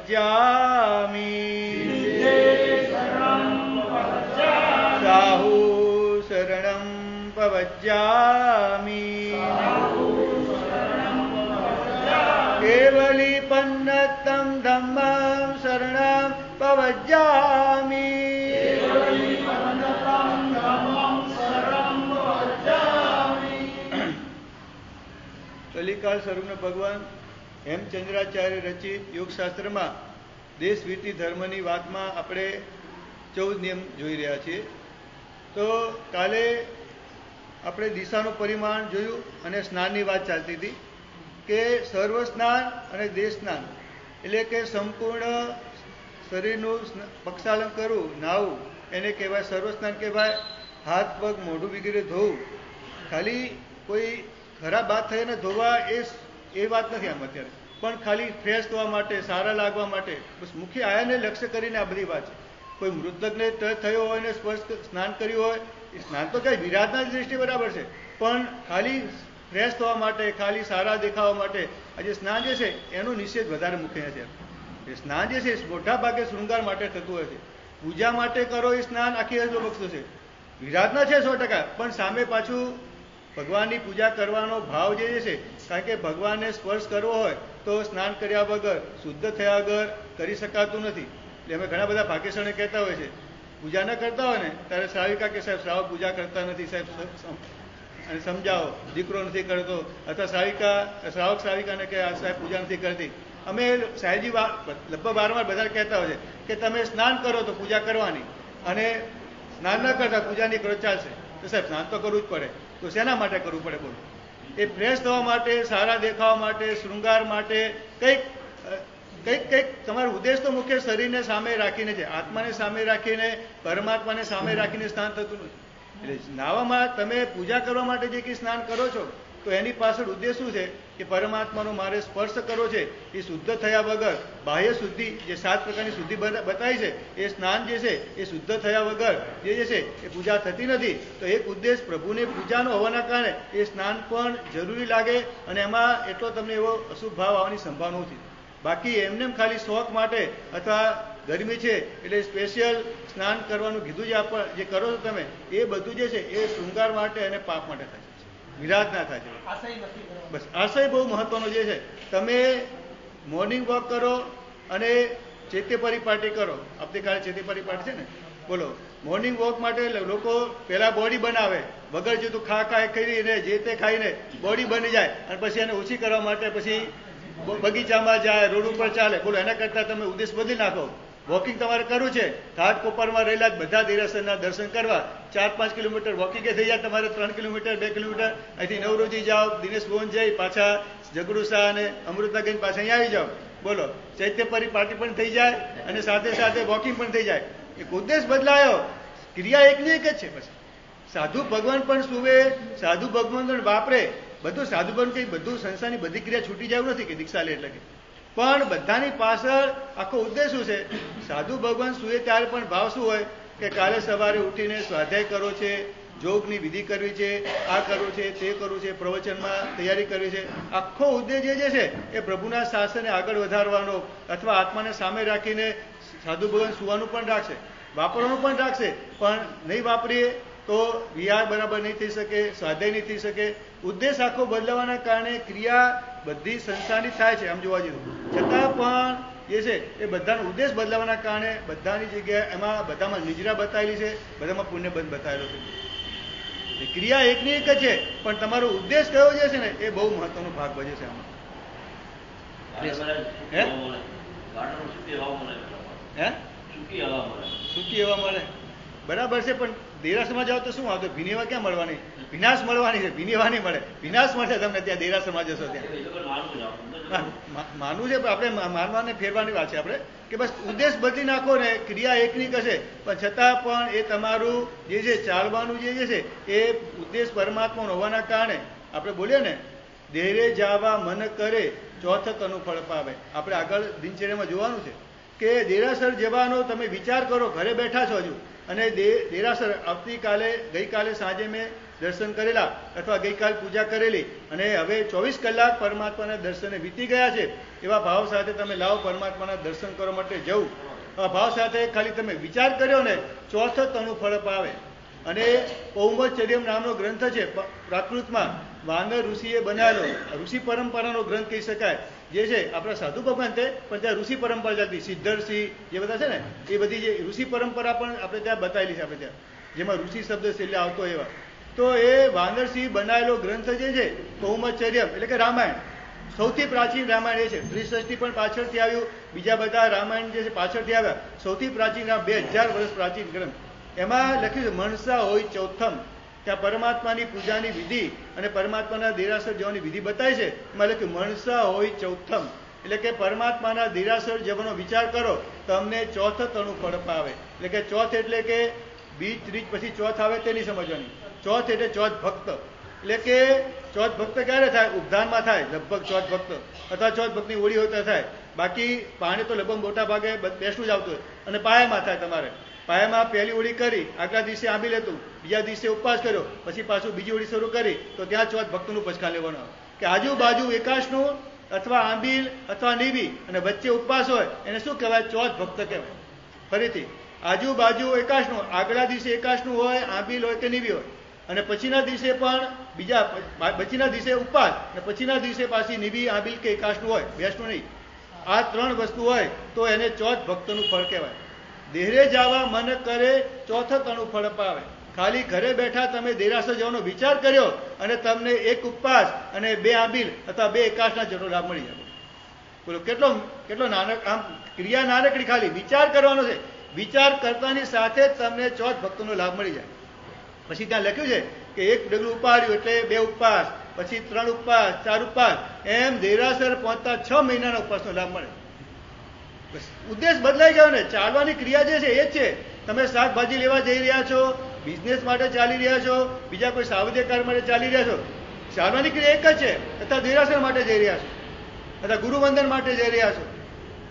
પવજ્જામિ સાહુ શરણં પવજ્જામિ કેવલી પન્નતં ધમ્મં શરણં પવજ્જામિ કલિકાળ સ્વરૂપના ભગવાન હેમચંદ્રાચાર્ય રચિત યોગશાસ્ત્રમાં દેશ વિતિ ધર્મની વાતમાં આપણે 14 નિયમ જોઈ રહ્યા છીએ. તો કાલે આપણે દિશાનું પરિમાણ જોયું અને સ્નાનની વાત ચાલતી હતી કે સર્વ સ્નાન અને દેહ સ્નાન એટલે કે સંપૂર્ણ શરીરનું પ્રક્ષાલન કરવું, નાહવું એને કહેવાય સર્વ સ્નાન કહેવાય. હાથ પગ મોઢું વગેરે ધોવું, ખાલી કોઈ ખરાબ વાત થઈને ધોવા એ વાત નથી આમ અત્યારે, પણ ખાલી ફ્રેશ થવા માટે, સારા લાગવા માટે, બસ મુખ્ય આયાને લક્ષ્ય કરીને આ બધી વાત છે. કોઈ મૃતકને ટચ થયો હોય ને સ્પર્શ સ્નાન કર્યું હોય, એ સ્નાન તો કઈ વિરાટના દ્રષ્ટિ બરાબર છે, પણ ખાલી ફ્રેશ થવા માટે, ખાલી સારા દેખાવા માટે આજે સ્નાન જે છે એનો નિષેધ વધારે મુખ્ય છે. એ સ્નાન જે છે મોટા ભાગે શૃંગાર માટે થતું હોય છે. પૂજા માટે કરો એ સ્નાન આખી હજુ વસ્તુ છે, વિરાટના છે 100%, પણ સામે પાછું ભગવાનની પૂજા કરવાનો ભાવ જે છે, કારણ કે ભગવાનને સ્પર્શ કરવો હોય તો સ્નાન કર્યા વગર, શુદ્ધ થયા વગર કરી શકાતું નથી. એટલે અમે ઘણા બધા ભાગ્યશાળી કહેતા હોય છે, પૂજા ન કરતા હોય ને ત્યારે શ્રાવિકા કે સાહેબ શ્રાવક પૂજા કરતા નથી સાહેબ, અને સમજાવો દીકરો નથી કરતો, અથવા શ્રાવક શ્રાવિકાને કે આ સાહેબ પૂજા નથી કરતી. અમે સાહેબજી લગભગ વારંવાર બધા કહેતા હોય છે કે તમે સ્નાન કરો તો પૂજા કરવાની, અને સ્નાન ન કરતા પૂજા નહીં કરો ચાલશે. તો સાહેબ સ્નાન તો કરવું જ પડે. તો શેના માટે કરવું પડે બોલો? એ ફ્રેશ થવા માટે, સારા દેખાવા માટે, શૃંગાર માટે, કંઈક તમારો ઉદ્દેશ તો મુખ્ય શરીરને સામે રાખીને છે, આત્માને સામે રાખીને, પરમાત્માને સામે રાખીને સ્નાન થતું નથી. એટલે નાવામાં તમે પૂજા કરવા માટે જે કંઈ સ્નાન કરો છો તો એની પાછળ ઉદ્દેશ શું છે કે પરમાત્માનો મારે સ્પર્શ કરવો છે. એ શુદ્ધ થયા વગર બાહ્ય શુદ્ધિ, જે 7 પ્રકારની શુદ્ધિ બતાવી છે, એ સ્નાન જે છે એ શુદ્ધ થયા વગર જે છે એ પૂજા થતી નથી. તો એક ઉદ્દેશ પ્રભુને પૂજાનો હોવાના કારણે એ સ્નાન પણ જરૂરી લાગે, અને એમાં એટલો તમને એવો અશુભ ભાવ આવવાની સંભાવના નથી. બાકી એમને ખાલી શોખ માટે, અથવા ગરમી છે એટલે સ્પેશિયલ સ્નાન કરવાનું કીધું જે કરો છો તમે, એ બધું જે છે એ શૃંગાર માટે અને પાપ માટે થાય છે, વિરાટ ના થાય છે. બસ આશય બહુ મહત્વનો જે છે. તમે મોર્નિંગ વોક કરો અને ચૈત્ય પરિપાટી કરો. આવતીકાલે ચૈત્ય પરિપાટી છે ને, બોલો. મોર્નિંગ વોક માટે લોકો પહેલા બોડી બનાવે, વગર જેતું ખાય કરીને જે તે ખાઈને બોડી બની જાય, અને પછી એને ઓછી કરવા માટે પછી બગીચામાં જાય, રોડ ઉપર ચાલે. બોલો, એના કરતાં તમે ઉદ્દેશ બદલી નાખો. વોકિંગ તમારે કરવું છે, ઘાટ કોપરમાં રહેલા બધા દેરાસરના દર્શન કરવા 4-5 કિલોમીટર વોકિંગે થઈ જાય તમારે, 3 કિલોમીટર 2 કિલોમીટર અહીંથી નવરોજી જાઓ, દિનેશ ભવન જઈ પાછા જગડુસા અને અમૃતાગંજ પાછા અહીંયા આવી જાઓ. બોલો, ચૈત્ય પરિપાટી પણ થઈ જાય અને સાથે સાથે વોકિંગ પણ થઈ જાય. એક ઉદ્દેશ બદલાયો, ક્રિયા એકની એક જ છે. પછી સાધુ ભગવાન પણ સુવે, સાધુ ભગવાન પણ વાપરે, બધું સાધુ ભગવાન કંઈ બધું સંસારની બધી ક્રિયા છૂટી જાય નથી કે દીક્ષા લે એટલે કે, પણ બધાની પાછળ આખો ઉદ્દેશ શું છે? સાધુ ભગવાન સુએ ત્યારે પણ ભાવ શું હોય કે કાલે સવારે ઉઠીને સ્વાધ્યાય કરવો છે, યોગની વિધિ કરવી છે, આ કરવું છે, તે કરવું છે, પ્રવચનમાં તૈયારી કરવી છે. આખો ઉદ્દેશ જે છે એ પ્રભુના શાસનને આગળ વધારવાનો, અથવા આત્માને સામે રાખીને સાધુ ભગવાન સુવાનું પણ રાખશે, વાપરવાનું પણ રાખશે, પણ નહીં વાપરીએ તો વિહાર બરાબર નહીં થઈ શકે, સ્વાધ્યાય નહીં થઈ શકે. ઉદ્દેશ આખો બદલાવાના કારણે ક્રિયા બધી સંસારની થાય છે આમ જોવા જઈએ, છતાં પણ જે છે એ બધાનો ઉદ્દેશ બદલાવાના કારણે બધાની જગ્યાએ એમાં બધામાં નિજરા બતાવેલી છે, બધામાં પુણ્ય બંધ બતાવેલો છે. ક્રિયા એકની એક જ છે, પણ તમારો ઉદ્દેશ કયો જે છે ને એ બહુ મહત્વનો ભાગ ભજે છે આમાં. સૂકી હવા મળે બરાબર છે, પણ દેરાસરમાં જાઓ તો શું વાંધો? ભીની હવા ક્યાં મળવાની? ભીનાશ મળવાની છે, ભીની હવા નહીં મળે. ભીનાશ મળશે તમને ત્યાં દેરાસરમાં જશો ત્યાં. માનવું છે, આપણે માનવાને ફેરવાની વાત છે આપણે, કે બસ ઉદ્દેશ બદલી નાખો ને, ક્રિયા એકની કશે, પણ છતાં પણ એ તમારું જે છે ચાલવાનું જે છે એ ઉદ્દેશ પરમાત્માનો હોવાના કારણે આપણે બોલીએ ને, દેરે જાવા મન કરે ચોથક અનુફળ પાવે. આપણે આગળ દિનચર્યામાં જોવાનું છે કે દેરાસર જવાનો તમે વિચાર કરો, ઘરે બેઠા છો હજુ, અને દેરાસર ગઈકાલે સાંજે મેં દર્શન કરેલા અથવા ગઈકાલ પૂજા કરેલી અને હવે 24 કલાક પરમાત્માના દર્શને વીતી ગયા છે, એવા ભાવ સાથે તમે લાવો પરમાત્માના દર્શન કરવા માટે જવું. ભાવ સાથે ખાલી તમે વિચાર કર્યો ને, ચોથો તણું ફળ પાવે. અને પૌમચર્યમ નામનો ગ્રંથ છે, પ્રાકૃતમાં વાનર ઋષિએ બનાવેલો ઋષિ પરંપરાનો ગ્રંથ કહી શકાય, જે છે આપણા સાધુ ભગવાન છે, પણ ત્યાં ઋષિ પરંપરા ચાલતી, સિદ્ધર્ષિ જે બધા છે ને, એ બધી જે ઋષિ પરંપરા પણ આપણે ત્યાં બતાવેલી છે, આપણે ત્યાં જેમાં ઋષિ શબ્દ છેલ્લે આવતો એવા. તો એ વાનરસિંહ બનાવેલો ગ્રંથ જે છે પૌમચર્યમ એટલે કે રામાયણ, સૌથી પ્રાચીન રામાયણ એ છે. ત્રિસૃષ્ટિ પણ પાછળથી આવ્યું, બીજા બધા રામાયણ જે છે પાછળથી આવ્યા. સૌથી પ્રાચીન 2000 વર્ષ પ્રાચીન ગ્રંથ. એમાં લખ્યું છે મનસા હોય ચોથમ, ત્યાં પરમાત્માની પૂજાની વિધિ અને પરમાત્માના દેરાસર જવાની વિધિ બતાવી છે. એમાં લખ્યું મનસા હોય ચોથમ, એટલે કે પરમાત્માના દેરાસર જવાનો વિચાર કરો તમને ચોથ તણું ફળ પાવે. એટલે કે ચોથ એટલે કે બીજ ત્રીજ પછી ચોથ આવે તે નહીં સમજવાની. ચોથ એટલે ચોથ ભક્ત, એટલે કે ચોથ ભક્ત ક્યારે થાય? ઉપધાનમાં થાય લગભગ ચોથ ભક્ત, અથવા ચોથ ભક્તની હોળી હોય તો થાય. બાકી પાણી તો લગભગ મોટા ભાગે બેસતું જ આવતું હોય. અને પાયામાં થાય. તમારે પાયામાં પહેલી હોળી કરી, આગલા દિવસે આંબી લેતું, બીજા દિવસે ઉપવાસ કર્યો, પછી પાછું બીજી હોળી શરૂ કરી, તો ત્યાં ચોથ ભક્તનું પચકા લેવાનું આવે કે આજુબાજુ એકાશનું અથવા આંબીલ અથવા નીવી અને વચ્ચે ઉપવાસ હોય એને શું કહેવાય? ચોથ ભક્ત કહેવાય. ફરીથી આજુબાજુ એકાશનું, આગલા દિવસે એકાશનું હોય, આંબીલ હોય કે નીવી હોય, અને પછીના દિવસે પણ બીજા પછીના દિવસે ઉપવાસ, અને પછીના દિવસે પાછી નીવી આંબીલ કે એકાશનું હોય, બેસનું નહીં. આ 3 વસ્તુ હોય તો એને ચોથ ભક્તનું ફળ કહેવાય. દેહરે જાવા મન કરે ચોથ તણું ફળ પાવે. ખાલી ઘરે બેઠા તમે દેરાસર જવાનો વિચાર કર્યો અને તમને 1 ઉપવાસ અને 2 આંબીલ અથવા 2 એકાશના જેટલો લાભ મળી જાય. બોલો કેટલો નાનક, આમ ક્રિયા નાનકડી, ખાલી વિચાર કરવાનો છે. વિચાર કરતાની સાથે જ તમને ચોથ ભક્તનો લાભ મળી જાય. પછી ત્યાં લખ્યું છે કે 1 ડગલું ઉપાડ્યું એટલે 2 ઉપવાસ, પછી 3 ઉપવાસ, 4 ઉપવાસ, એમ દેરાસર પહોંચતા 6 મહિનાના ઉપવાસનો લાભ મળે. ઉદ્દેશ બદલાઈ ગયો ને. ચાલવાની ક્રિયા જે છે એ જ છે. તમે શાકભાજી લેવા જઈ રહ્યા છો, બિઝનેસ માટે ચાલી રહ્યા છો, બીજા કોઈ સાવધ્ય કાર્ય માટે ચાલી રહ્યા છો, ચાલવાની ક્રિયા એક જ છે. અથવા દેરાસર માટે જઈ રહ્યા છો, અથવા ગુરુવંદન માટે જઈ રહ્યા છો,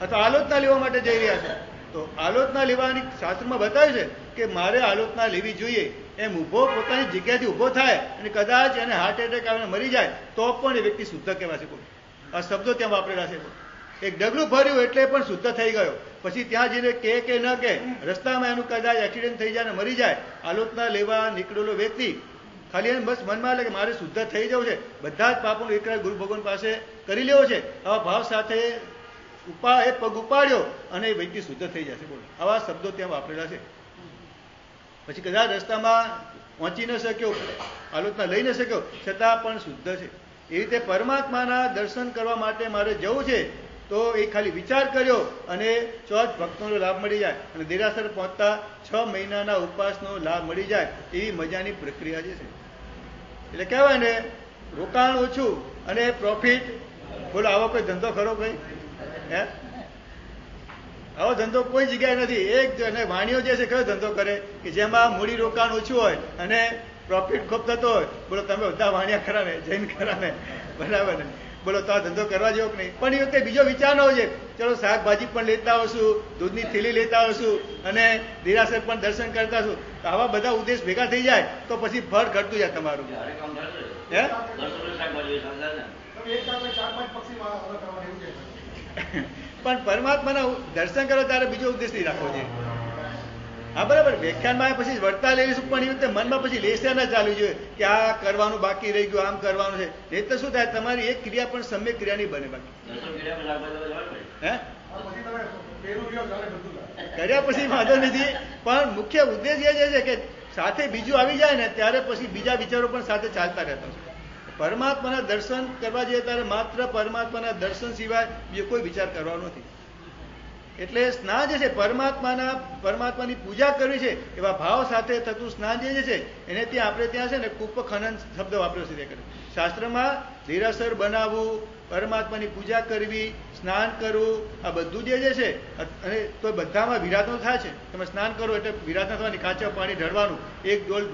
અથવા આલોચના લેવા માટે જઈ રહ્યા છો. તો આલોચના લેવાની શાસ્ત્રમાં બતાવ્યું છે કે મારે આલોચના લેવી જોઈએ. એમ ઊભો પોતાની જગ્યાથી ઊભો થાય અને કદાચ એને હાર્ટ એટેક આવીને મરી જાય તો પણ એ વ્યક્તિ શુદ્ધ કહેવાશે. આ શબ્દો ત્યાં વાપરેલા છે. એક ડગલું ભર્યું એટલે પણ શુદ્ધ થઈ ગયો. પછી ત્યાં જઈને કે ન કે રસ્તામાં એનું કદાચ એક્સિડન્ટ થઈ જાય ને મરી જાય, આલોચના લેવા નીકળેલો વ્યક્તિ ખાલી એને બસ મનમાં આવે કે મારે શુદ્ધ થઈ જવું છે, બધા જ પાપોનો એકરાર ગુરુ ભગવાન પાસે કરી લેવો છે, આવા ભાવ સાથે એ પગ ઉપાડ્યો અને એ વ્યક્તિ શુદ્ધ થઈ જશે. બોલો, આવા શબ્દો ત્યાં વાપરેલા છે. પછી કદાચ રસ્તામાં પહોંચી ન શક્યો, આલોચના લઈ ન શક્યો, છતાં પણ શુદ્ધ છે. એ રીતે પરમાત્માના દર્શન કરવા માટે મારે જવું છે તો એ ખાલી વિચાર કર્યો અને ચોથ ભક્તોનો લાભ મળી જાય અને દેરાસર પહોંચતા 6 મહિનાના ઉપવાસનો લાભ મળી જાય. એવી મજાની પ્રક્રિયા જે છે. એટલે કહેવાય ને, રોકાણ ઓછું અને પ્રોફિટ. બોલો, આવો કોઈ ધંધો ખરો ભાઈ? હે, આવો ધંધો કોઈ જગ્યાએ નથી. એક અને વાણીઓ જે છે કયો ધંધો કરે કે જેમાં મૂડી રોકાણ ઓછું હોય અને પ્રોફિટ ખૂબ થતો હોય? બોલો, તમે બધા વાણિયા ખરા ને, જૈન ખરા ને, બરાબર ને? બોલો, તો આ ધંધો કરવા જેવો કે નહીં? પણ એ વખતે બીજો વિચાર ન હોય છે, ચલો શાકભાજી પણ લેતા આવશું, દૂધની થેલી લેતા આવશું અને દેરાસર પણ દર્શન કરતા આવશું. તો આવા બધા ઉદ્દેશ ભેગા થઈ જાય તો પછી ફળ ઘટતું જાય તમારું. હે, પણ પરમાત્માના દર્શન કરો ત્યારે બીજો ઉદ્દેશ નહીં રાખવો જોઈએ. હા, બરાબર. વ્યાખ્યાનમાં પછી વર્તા લઈશું, પણ એ વખતે મનમાં પછી લેશે ના ચાલુ જોઈએ કે આ કરવાનું બાકી રહી ગયું, આમ કરવાનું છે. એ તો શું થાય, તમારી એક ક્રિયા પણ સમ્યક ક્રિયા નહીં બને. બાકી હે કર્યા પછી વાંધો નથી, પણ મુખ્ય ઉદ્દેશ એ છે કે સાથે બીજું આવી જાય ને ત્યારે પછી બીજા વિચારો પણ સાથે ચાલતા રહેતા છે. પરમાત્માના દર્શન કરવા જઈએ ત્યારે માત્ર પરમાત્માના દર્શન સિવાય બીજો કોઈ વિચાર કરવાનો નથી. એટલે સ્નાન જે છે પરમાત્માની પૂજા કરવી છે એવા ભાવ સાથે થતું સ્નાન જે છે એને ત્યાં આપણે ત્યાં છે ને કૂપ ખનન શબ્દ વાપર્યો છે. શાસ્ત્રમાં દેરાસર બનાવવું, પરમાત્માની પૂજા કરવી, સ્નાન કરવું, આ બધું જે છે અને તો બધામાં વિરાધનો થાય છે. તમે સ્નાન કરો એટલે વિરાધના થવાની, કાચા પાણી ઢળવાનું, એક ડોલ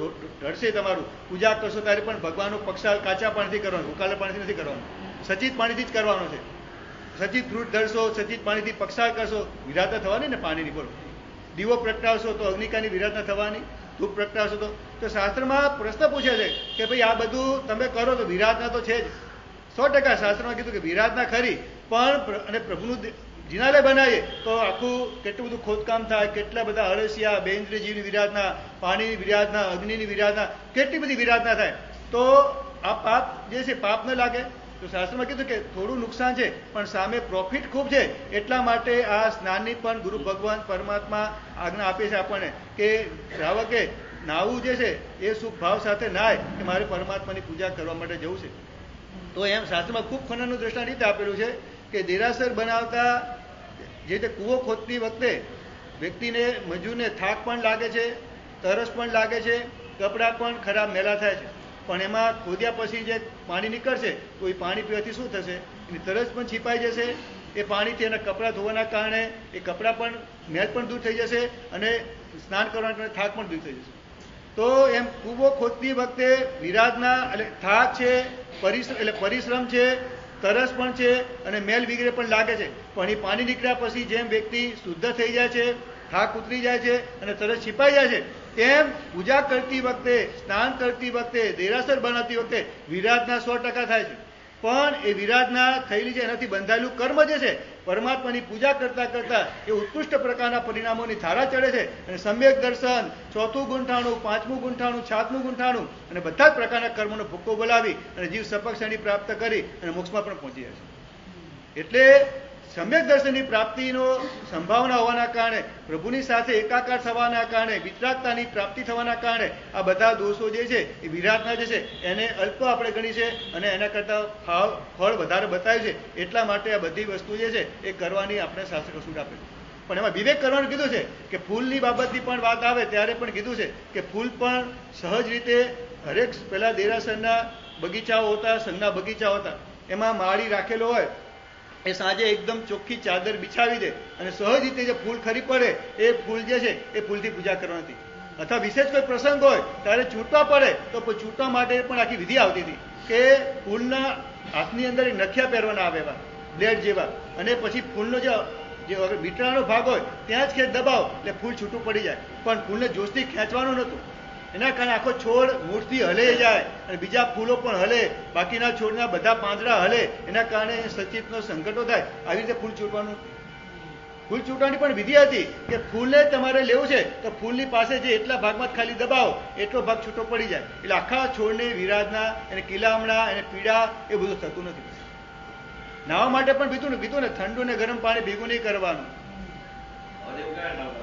ઢળશે તમારું. પૂજા કરશો ત્યારે પણ ભગવાનનો પક્ષાલ કાચા પાણીથી કરવાનું, ઉકાળા પાણીથી નથી કરવાનું, સચિત પાણીથી જ કરવાનો છે. સચિત ફ્રૂટ ધરશો, સચિત પાણીથી પક્ષાળ કરશો, વિરાધના થવાની ને પાણીની. બોલો, દીવો પ્રગટાવશો તો અગ્નિકાની વિરાધના થવાની. ધૂપ પ્રગટાવશો તો શાસ્ત્રમાં પ્રશ્ન પૂછે છે કે ભાઈ આ બધું તમે કરો તો વિરાધના તો છે જ. 100% શાસ્ત્રમાં કીધું કે વિરાધના ખરી, પણ અને પ્રભુનું જિનાલય બનાવીએ તો આખું કેટલું બધું ખોદકામ થાય, કેટલા બધા અળસિયા, બેન્દ્ર જીવની વિરાધના, પાણીની વિરાધના, અગ્નિની વિરાધના, કેટલી બધી વિરાધના થાય. તો આ પાપ જે છે પાપ ન લાગે? તો શાસ્ત્રમાં કીધું કે થોડું નુકસાન છે પણ સામે પ્રોફિટ ખૂબ છે. એટલા માટે આ સ્નાનની પણ ગુરુ ભગવાન પરમાત્મા આજ્ઞા આપે છે આપણને કે શ્રાવકે નાવું જે છે એ શુભ ભાવ સાથે નાય કે મારે પરમાત્માની પૂજા કરવા માટે જવું છે. તો એમ શાસ્ત્રમાં ખૂબ ખનનનું દ્રષ્ટાંત રીતે આપેલું છે કે દેરાસર બનાવતા જે રીતે કૂવો ખોદતી વખતે વ્યક્તિને મજૂરને થાક પણ લાગે છે, તરસ પણ લાગે છે, કપડાં પણ ખરાબ મેલા થાય છે. પણ એમાં ખોદ્યા પછી જે પાણી નીકળશે તો એ પાણી પીવાથી શું થશે? એની તરસ પણ છીપાઈ જશે. એ પાણીથી એના કપડાં ધોવાના કારણે એ કપડાં પણ મેલ પણ દૂર થઈ જશે અને સ્નાન કરવાના કારણે થાક પણ દૂર થઈ જશે. તો એમ કૂવો ખોદતી વખતે વિરાધના એટલે થાક છે, પરિશ્રમ છે, તરસ પણ છે અને મેલ વગેરે પણ લાગે છે. પણ એ પાણી નીકળ્યા પછી જેમ વ્યક્તિ શુદ્ધ થઈ જાય છે, થાક ઉતરી જાય છે અને તરસ છીપાઈ જાય છે, તેમ પૂજા કરતી વખતે, સ્નાન કરતી વખતે, દેરાસર બનાવતી વખતે વિરાધના 100% થાય છે. પણ એ વિરાધના થયેલી છે એનાથી બંધાયેલું કર્મ જે છે પરમાત્માની પૂજા કરતા કરતા એ ઉત્કૃષ્ટ પ્રકારના પરિણામોની ધારા ચડે છે. અને સમ્યક દર્શન, 4થું ગુંઠાણું, 5મું ગુંઠાણું, 7મું ગુંઠાણું અને બધા જ પ્રકારના કર્મોનો ભૂક્કો બોલાવી અને જીવ સપક્ષણી પ્રાપ્ત કરી અને મોક્ષમાં પણ પહોંચી જાય છે. એટલે સમ્યક દર્શનની પ્રાપ્તિનો સંભાવના હોવાના કારણે, પ્રભુની સાથે એકાકાર થવાના કારણે, વિતરાગતાની પ્રાપ્તિ થવાના કારણે આ બધા દોષો જે છે એ વિરાધના જે છે એને અલ્પ આપણે ગણી છે અને એના કરતાં ફળ વધારે બતાવ્યું છે. એટલા માટે આ બધી વસ્તુ જે છે એ કરવાની આપણે શાસ્ત્ર કસૂટ આપે છે. પણ એમાં વિવેક કરવાનું કીધું છે કે ફૂલની બાબતની પણ વાત આવે ત્યારે પણ કીધું છે કે ફૂલ પણ સહજ રીતે હરેક પેલા દેરાસરના બગીચાઓ હતા, સંઘના બગીચાઓ હતા, એમાં માળી રાખેલો હોય એ સાંજે એકદમ ચોખ્ખી ચાદર બિછાવી દે અને સહજ રીતે જે ફૂલ ખરી પડે એ ફૂલ જે છે એ ફૂલથી પૂજા કરવાની. અથવા વિશેષ કોઈ પ્રસંગ હોય ત્યારે છૂટવા પડે તો છૂટવા માટે પણ આખી વિધિ આવતી હતી કે ફૂલના હાથની અંદર નખિયા પહેરવાના આવે એવા બ્લેડ જેવા, અને પછી ફૂલનો જે મીઠાનો ભાગ હોય ત્યાં જ ખેંચ દબાવો એટલે ફૂલ છૂટું પડી જાય. પણ ફૂલને જોશથી ખેંચવાનું નહોતું. એના કારણે આખો છોડ મૂળથી હલે જાય અને બીજા ફૂલો પણ હલે, બાકીના છોડના બધા પાંદડા હલે, એના કારણે સચિતનો સંકટો થાય. આવી રીતે ફૂલ છૂટવાની પણ વિધિ હતી કે ફૂલને તમારે લેવું છે તો ફૂલની પાસે જે એટલા ભાગમાં જ ખાલી દબાવો એટલો ભાગ છૂટો પડી જાય. એટલે આખા છોડને વિરાધના, એને કિલામણા, એને પીડા એ બધું થતું નથી. નાહવા માટે પણ કીધું ને ઠંડુ ને ગરમ પાણી ભેગું નહીં કરવાનું,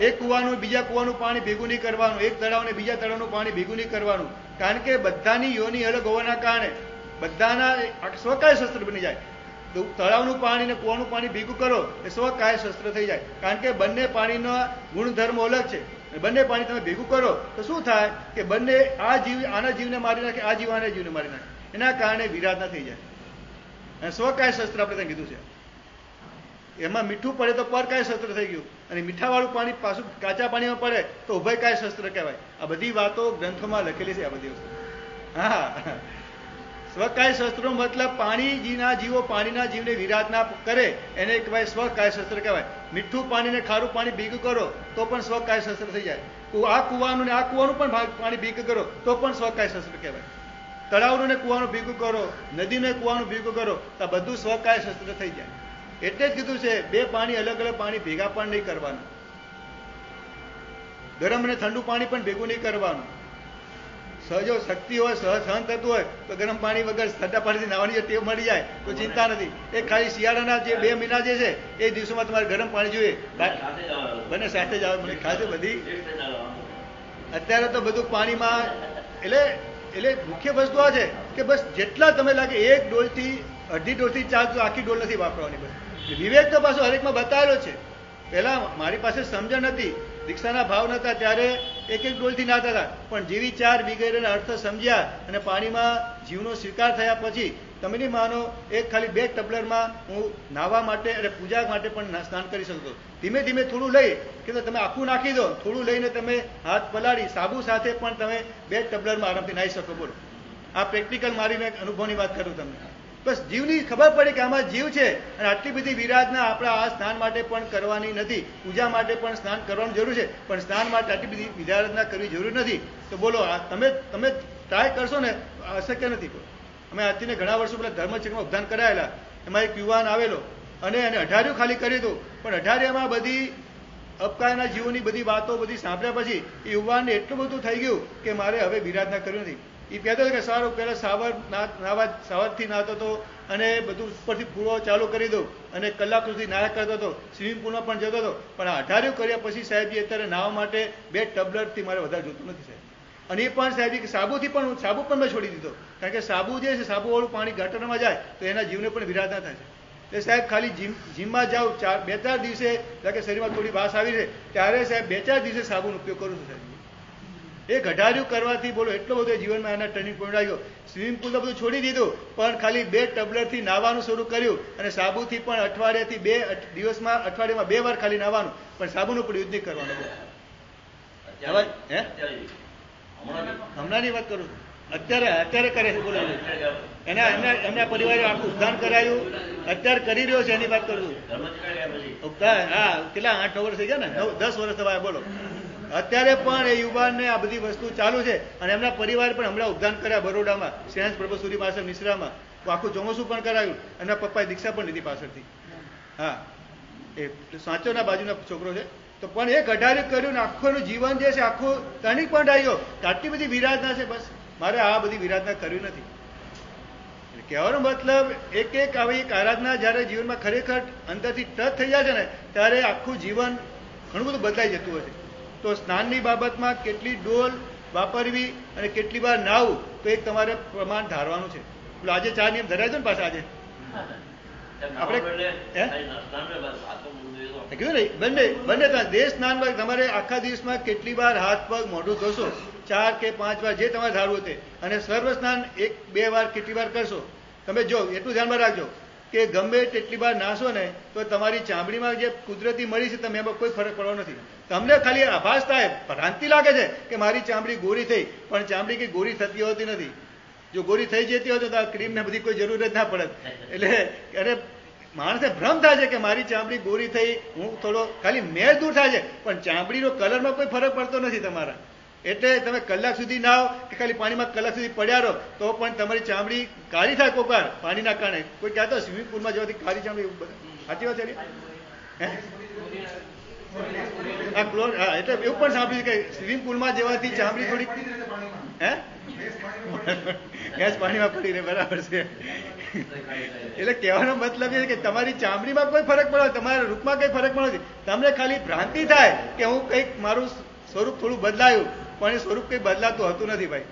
એક કુવાનું બીજા કુવાનું પાણી ભેગું નહીં કરવાનું, એક તળાવને બીજા તળાવનું પાણી ભેગું નહીં કરવાનું. કારણ કે બધાની યોની અલગ હોવાના કારણે બધાના સ્વકાય શસ્ત્ર બની જાય. તળાવનું પાણી ને કુવાનું પાણી ભેગું કરો એ સ્વકાય શસ્ત્ર થઈ જાય. કારણ કે બંને પાણીના ગુણધર્મો અલગ છે. બંને પાણી તમે ભેગું કરો તો શું થાય કે બંને આ જીવ આના જીવને મારી નાખે, આ જીવ આના જીવને મારી નાખે. એના કારણે વિરાધના થઈ જાય. અને સ્વકાય શસ્ત્ર આપણે ત્યાં કીધું છે. એમાં મીઠું પડે તો પરકાય શસ્ત્ર થઈ ગયું, અને મીઠાવાળું પાણી પાછું કાચા પાણીમાં પડે તો ઉભયકાય શસ્ત્ર કહેવાય. આ બધી વાતો ગ્રંથોમાં લખેલી છે. આ બધી વસ્તુ હા સ્વકાય શસ્ત્રો મતલબ પાણીના જીવો પાણીના જીવને વિરાધના કરે એને કહેવાય સ્વકાય શસ્ત્ર કહેવાય. મીઠું પાણી ને ખારું પાણી ભેગું કરો તો પણ સ્વકાય શસ્ત્ર થઈ જાય. આ કુવાનું ને આ કુવાનું પણ પાણી ભેગું કરો તો પણ સ્વકાય શસ્ત્ર કહેવાય. તળાવનું ને કુવાનું ભેગું કરો, નદીને કુવાનું ભેગું કરો તો આ બધું સ્વકાય શસ્ત્ર થઈ જાય. એટલે જ કીધું છે બે પાણી અલગ અલગ પાણી ભેગા પણ નહીં કરવાનું. ગરમ અને ઠંડુ પાણી પણ ભેગું નહીં કરવાનું. સહજો શક્તિ હોય, સહન થતું હોય તો ગરમ પાણી વગર ઠંડા પાણીથી નાવાની જો ટેવ મળી જાય તો ચિંતા નથી. એ ખાલી શિયાળાના જે 2 મહિના જે છે એ દિવસોમાં તમારે ગરમ પાણી જોઈએ, બંને સાથે જ આવે. મને ખાસ બધી અત્યારે તો બધું પાણીમાં એટલે મુખ્ય વસ્તુ આ છે કે બસ જેટલા તમે લાગે એક ડોલથી અડધી ડોલથી ચાલતું, આખી ડોલ નથી વાપરવાની. બસ વિવેક તો પાછો હરેકમાં બતાવેલો છે. પહેલા મારી પાસે સમજણ નથી, દીક્ષાના ભાવ નતા ત્યારે એક ડોલથી નાતા હતા. પણ જેવી 4 વગેરેના અર્થ સમજ્યા અને પાણીમાં જીવનો સ્વીકાર થયા પછી તમે નહીં માનો, એક ખાલી 2 ટબલરમાં હું નાહવા માટે અને પૂજા માટે પણ સ્નાન કરી શકતો. ધીમે ધીમે થોડું લઈ કે તમે આખું નાખી દો, થોડું લઈને તમે હાથ પલાળી સાબુ સાથે પણ તમે 2 ટબલરમાં આરામથી નાહી શકો. બોલો, આ પ્રેક્ટિકલ મારી મેં અનુભવની વાત કરું તમને. બસ જીવની ખબર પડે કે આમાં જીવ છે અને આટલી બધી વિરાધના આપણા આ સ્નાન માટે પણ કરવાની નથી. પૂજા માટે પણ સ્નાન કરવાની જરૂર છે, પણ સ્નાન માટે આટલી બધી વિરાધના કરવી જરૂર નથી. તો બોલો તમે ટ્રાય કરશો ને, અશક્ય નથી. અમે આજથી ઘણા વર્ષો પહેલા ધર્મચક્રમાં અભિધાન કરાયેલા, એમાં એક યુવાન આવેલો અને એને 18 ખાલી કર્યું હતું, પણ 18માં બધી અપકારના જીવોની બધી વાતો બધી સાંભળ્યા પછી એ યુવાનને એટલું બધું થઈ ગયું કે મારે હવે વિરાધના કરવી નથી. એ કહેતો હતો કે સારું પહેલા સાવરથી નાહતો હતો અને બધું ઉપરથી પૂરો ચાલુ કરી દઉં અને કલાક સુધી નાહ્યા કરતો હતો, સ્વિમિંગ પુલમાં પણ જતો હતો, પણ આ 18 કર્યા પછી સાહેબજી અત્યારે નાહવા માટે 2 ટબલરથી મારે વધારે જોતું નથી સાહેબ. અને એ પણ સાહેબ સાબુ પણ મેં છોડી દીધો, કારણ કે સાબુ જે છે સાબુવાળું પાણી ગટરમાં જાય તો એના જીવને પણ વિરાધના થાય છે. એટલે સાહેબ ખાલી જીમમાં જાઉં 2-4 દિવસે કે શરીરમાં થોડી વાસ આવી છે ત્યારે સાહેબ 2-4 દિવસે સાબુનો ઉપયોગ કરું છું સાહેબ. એ 18 કરવાથી બોલો એટલો બધો જીવનમાં એના ટર્નિંગ પોઈન્ટ આવ્યો. સ્વિમિંગ પુલ તો બધું છોડી દીધું, પણ ખાલી 2 ટબલરથી નાહવાનું શરૂ કર્યું અને સાબુથી પણ અઠવાડિયામાં 2 વાર ખાલી નાહવાનું, પણ સાબુનો પણ યુઝ નહીં કરવાનો. હમણાંની વાત કરું છું, અત્યારે કરે છે બોલો. એમના પરિવારે આખું ઉદ્ધાન કરાયું, અત્યારે કરી રહ્યો છે એની વાત કરું છું. હા, કેટલા 8-9 વર્ષ થઈ ગયા ને, 10 વર્ષ થવાય બોલો. અત્યારે પણ એ યુવાનને આ બધી વસ્તુ ચાલુ છે અને એમના પરિવાર પણ હમણાં ઉદ્ધાન કર્યા બરોડામાં, શ્રેયાંશ પ્રભુસુરી પાસે મિશ્રામાં. આખું ચોમાસું પણ કરાયું, એમના પપ્પાએ દીક્ષા પણ લીધી પાછળથી. હા, એ સાંચોના બાજુના છોકરો છે. તો પણ એ 18 કર્યું ને આખું જીવન જે છે આખું ટર્નિંગ પોઈન્ટ આવ્યો. આટલી બધી વિરાધના છે, બસ મારે આ બધી વિરાધના કરવી નથી. કહેવાનો મતલબ એક આવી એક આરાધના જયારે જીવનમાં ખરેખર અંદરથી ટચ થઈ જાય છે ને, ત્યારે આખું જીવન ઘણું બધું બદલાઈ જતું હોય છે. તો સ્નાનની બાબતમાં કેટલી ડોલ વાપરવી અને કેટલી વાર નાહવું, તો એક તમારે પ્રમાણ ધારવાનું છે. આજે 4 નિયમ ધરાય છે ને પાછા આજે આપણે બંને દેશ સ્નાનમાં તમારે આખા દિવસમાં કેટલી વાર હાથ પગ મોઢું ધોશો, 4 કે 5 વાર જે તમારે ધારવું તે. અને સર્વ સ્નાન 1-2 વાર કેટલી વાર કરશો. તમે જો એટલું ધ્યાનમાં રાખજો કે ગમે તેટલી વાર નાશો ને તો તમારી ચામડીમાં જે કુદરતી મળી છે તમે એમાં કોઈ ફરક પડવાનો નથી. તમને ખાલી આભાસ થાય, ભ્રાંતિ લાગે છે કે મારી ચામડી ગોરી થઈ, પણ ચામડી કઈ ગોરી થતી હોતી નથી. જો ગોરી થઈ જતી હોય તો આ ક્રીમ ને બધી કોઈ જરૂર જ ના પડે. એટલે અરે માણસને ભ્રમ થાય છે કે મારી ચામડી ગોરી થઈ, હું થોડો ખાલી મેળ દૂર થાય છે, પણ ચામડીનો કલરમાં કોઈ ફરક પડતો નથી તમારા. એટલે તમે કલાક સુધી નાહો કે ખાલી પાણીમાં કલાક સુધી પડ્યા રહો તો પણ તમારી ચામડી કાળી થાય કોક વાર પાણીના કારણે. કોઈ કહેતો સ્વિમિંગ પુલમાં જવાથી કાળી ચામડી, સાચી વાત છે. એટલે એવું પણ સાંભળ્યું કે સ્વિમિંગ પુલમાં જવાથી ચામડી થોડી ગેસ પાણીમાં પડી રહે, બરાબર છે. એટલે કહેવાનો મતલબ એ કે તમારી ચામડીમાં કોઈ ફરક પડે, તમારા રૂપમાં કઈ ફરક પડે નથી. તમને ખાલી ભ્રાંતિ થાય કે હું કંઈક મારું સ્વરૂપ થોડું બદલાયું, પણ એ સ્વરૂપ કંઈ બદલાતું હતું નથી ભાઈ.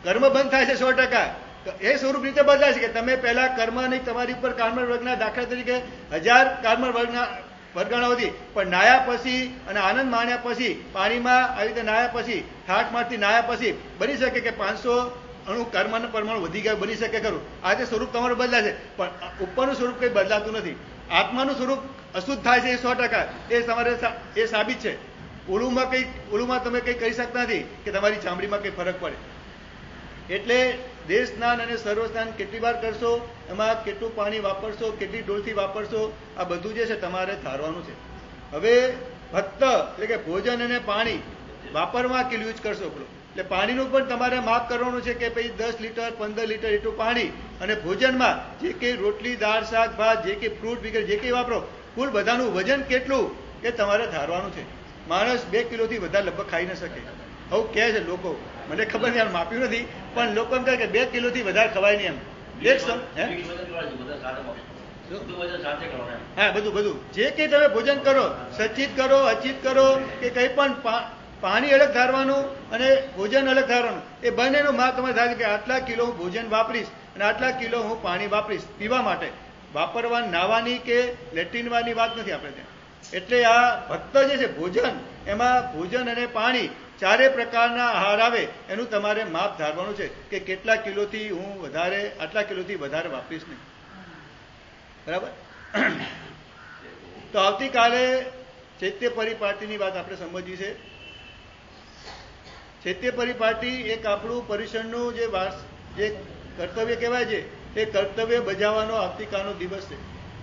કર્મ બંધ થાય છે 100%. એ સ્વરૂપ રીતે બદલાય છે કે તમે પહેલા કર્મ નહીં, તમારી ઉપર કાર્મળ વર્ગના દાખલા તરીકે 1000 કાર્મળ વર્ગણા હતી, પણ નાયા પછી અને આનંદ માણ્યા પછી પાણીમાં આવી રીતે નાયા પછી ઠાઠમાંથી નાયા પછી બની શકે કે 500 અણુ કર્મના પરમાણુ વધી ગયા, બની શકે ખરું. આજે સ્વરૂપ તમારું બદલાય છે, પણ ઉપરનું સ્વરૂપ કંઈ બદલાતું નથી. આત્માનું સ્વરૂપ અશુદ્ધ થાય છે એ 100%. એ તમારે એ સાબિત છે. ઓલુમાં તમે કંઈ કરી શકતા નથી કે તમારી ચામડીમાં કંઈ ફરક પડે. એટલે દેહ સ્નાન અને સર્વ સ્નાન કેટલી વાર કરશો, એમાં કેટલું પાણી વાપરશો, કેટલી ડોલથી વાપરશો, આ બધું જે છે તમારે ધારવાનું છે. હવે ફક્ત એટલે કે ભોજન અને પાણી વાપરવા કેટલું યુઝ કરશો. એટલે પાણીનું પણ તમારે માપ કરવાનું છે કે ભાઈ 10 લીટર 15 લીટર એટલું પાણી. અને ભોજનમાં જે કંઈ રોટલી દાળ શાક ભાત જે કંઈ ફ્રૂટ વગેરે જે કંઈ વાપરો, કુલ બધાનું વજન કેટલું એ તમારે ધારવાનું છે. માણસ 2 કિલોથી વધારે લગભગ ખાઈ ન શકે આવું કહે છે લોકો. મને ખબર નહીં, માપ્યું નથી, પણ લોકો એમ કહે કે 2 કિલોથી વધારે ખવાય નહીં એમ. હા, બધું જે કંઈ તમે ભોજન કરો, સચિત કરો અચિત કરો કે કંઈ પણ પાણી અલગ ધારવાનું અને ભોજન અલગ ધારવાનું. એ બંનેનું માપ તમારે થાય કે આટલા કિલો હું ભોજન વાપરીશ અને આટલા કિલો હું પાણી વાપરીશ પીવા માટે. વાપરવા નાવાની કે લેટ્રિનવાની વાત નથી આપણે ત્યાં. એટલે આ ભક્ત જે છે ભોજન, એમાં ભોજન અને પાણી 4 પ્રકારના આહાર આવે એનું તમારે માપ ધારવાનું છે કે કેટલા કિલોથી હું વધારે, આટલા કિલોથી વધારે વાપરીશ નહીં. બરાબર. તો આવતીકાલે ચૈત્ય પરિપાટીની વાત આપણે સમજવી છે. ચૈત્ય પરિપાટી એક આપણું પર્યુષણનું જે કર્તવ્ય કહેવાય છે એ કર્તવ્ય બજાવવાનો આવતીકાલનો દિવસ છે.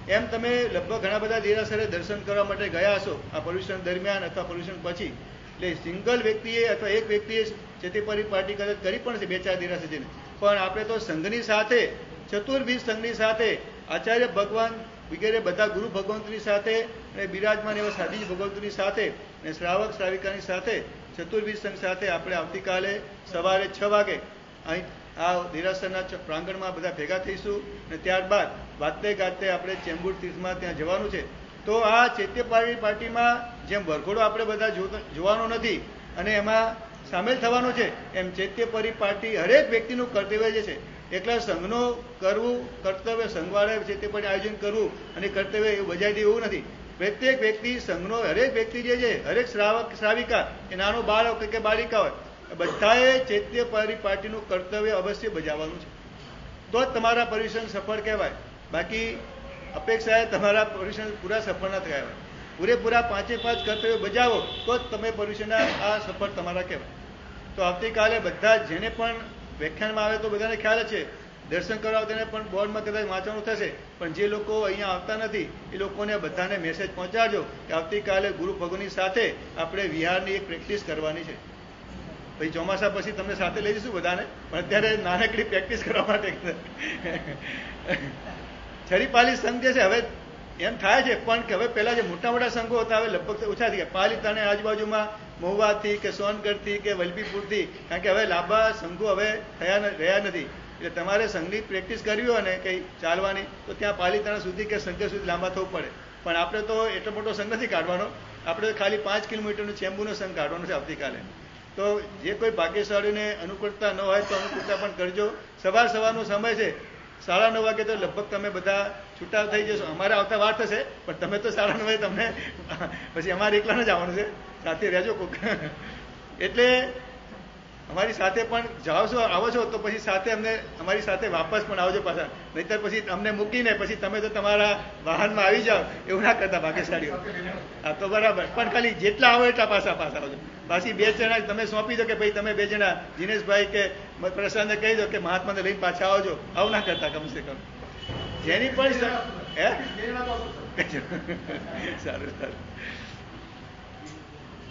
એમ તમે લગભગ ઘણા બધા દેરાસરે દર્શન કરવા માટે ગયા હશો આ પર્યુષણ દરમિયાન અથવા પર્યુષણ પછી. એટલે સિંગલ વ્યક્તિએ અથવા એક વ્યક્તિએ ચેતી પરિપાટી કદાચ કરી પણ છે 2-4 દેરાસર જઈને, પણ આપણે તો સંઘની સાથે, ચતુર્ભીજ સંઘની સાથે, આચાર્ય ભગવાન વગેરે બધા ગુરુ ભગવંતની સાથે અને બિરાજમાન એવા સાધીજ ભગવંતની સાથે અને શ્રાવક શ્રાવિકાની સાથે ચતુર્ભીજ સંઘ સાથે આપણે આવતીકાલે સવારે 6 વાગે અહીં આ દેરાસરના પ્રાંગણમાં બધા ભેગા થઈશું અને ત્યારબાદ વાતે ગાતે આપણે ચેમ્બુર તીર્થમાં ત્યાં જવાનું છે. તો આ ચૈત્ય પાર્ટીમાં જેમ વરઘોડો આપણે બધા જોવાનો નથી અને એમાં સામેલ થવાનું છે, એમ ચૈત્ય પરિપાટી હરેક વ્યક્તિનું કર્તવ્ય જે છે એકલા સંઘનો કરવું કર્તવ્ય, સંઘવાળાએ ચૈત્ય પાર્ટી આયોજન કરવું અને કર્તવ્ય એવું બજાવી દે એવું નથી. પ્રત્યેક વ્યક્તિ સંઘનો હરેક વ્યક્તિ જે છે, હરેક શ્રાવક શ્રાવિકા એ નાનો બાળક હોય કે બાળિકા હોય, બધાએ ચૈત્ય પરિપાટીનું કર્તવ્ય અવશ્ય બજાવવાનું છે. તો જ તમારા પર્યુષણ સફળ કહેવાય. બાકી અપેક્ષાએ તમારા પર્યુષણ પૂરા સફળ ન કહેવાય. પૂરેપૂરા 5 કર્તવ્ય બજાવો તો જ તમે પર્યુષણના આ સફળ તમારા કહેવાય. તો આવતીકાલે બધા જેને પણ વ્યાખ્યાનમાં આવે તો બધાને ખ્યાલ છે, દર્શન કરવા તેને પણ બોર્ડમાં કદાચ વાંચવાનું થશે, પણ જે લોકો અહીંયા આવતા નથી એ લોકોને બધાને મેસેજ પહોંચાડજો કે આવતીકાલે ગુરુ ભગવનની સાથે આપણે વિહારની એક પ્રેક્ટિસ કરવાની છે. પછી ચોમાસા પછી તમને સાથે લઈ જઈશું બધાને, પણ અત્યારે નાનકડી પ્રેક્ટિસ કરવા માટે છરીપાલી સંઘ જે છે હવે એમ થાય છે, પણ કે હવે પહેલા જે મોટા મોટા સંઘો હતા હવે લગભગ ઓછા થઈ ગયા. પાલી તાણે આજુબાજુમાં મહુવાથી કે સોનગઢથી કે વલભીપુરથી, કારણ કે હવે લાંબા સંઘો હવે રહ્યા નથી. એટલે તમારે સંઘની પ્રેક્ટિસ કરવી હોય ને કંઈ ચાલવાની તો ત્યાં પાલીતાણા સુધી કે શંકર સુધી લાંબા થવું પડે. પણ આપણે તો એટલો મોટો સંઘ નથી કાઢવાનો, આપણે ખાલી 5 કિલોમીટરનું ચેમ્બુનો સંઘ કાઢવાનો છે આવતીકાલે. તો જે કોઈ ભાગ્યશાળીને અનુકૂળતા ન હોય તો અનુકૂળતા પણ કરજો. સવારનો સમય છે, 9:30 વાગે તો લગભગ તમે બધા છૂટા થઈ જશો. અમારે આવતા વાર થશે, પણ તમે તો 9:30 તમને પછી અમારે એકલાને જ આવવાનું છે, સાથે રહેજો કોક. એટલે અમારી સાથે પણ આવો છો તો પછી સાથે અમારી સાથે વાપસ પણ આવજો પાછા, નહીતર પછી અમને મૂકીને પછી તમે તો તમારા વાહનમાં આવી જાઓ એવું ના કરતા ભાગ્યશાળીઓ. હા તો બરાબર, પણ ખાલી જેટલા આવો એટલા પાછા આવજો. પાછી 2 જણા તમે સોંપી દો કે ભાઈ તમે 2 જણા દિનેશભાઈ કે પ્રશાંતને કહી દો કે મહાત્માને લઈને પાછા આવજો, આવું ના કરતા કમસે કમ. જેની પણ સારું.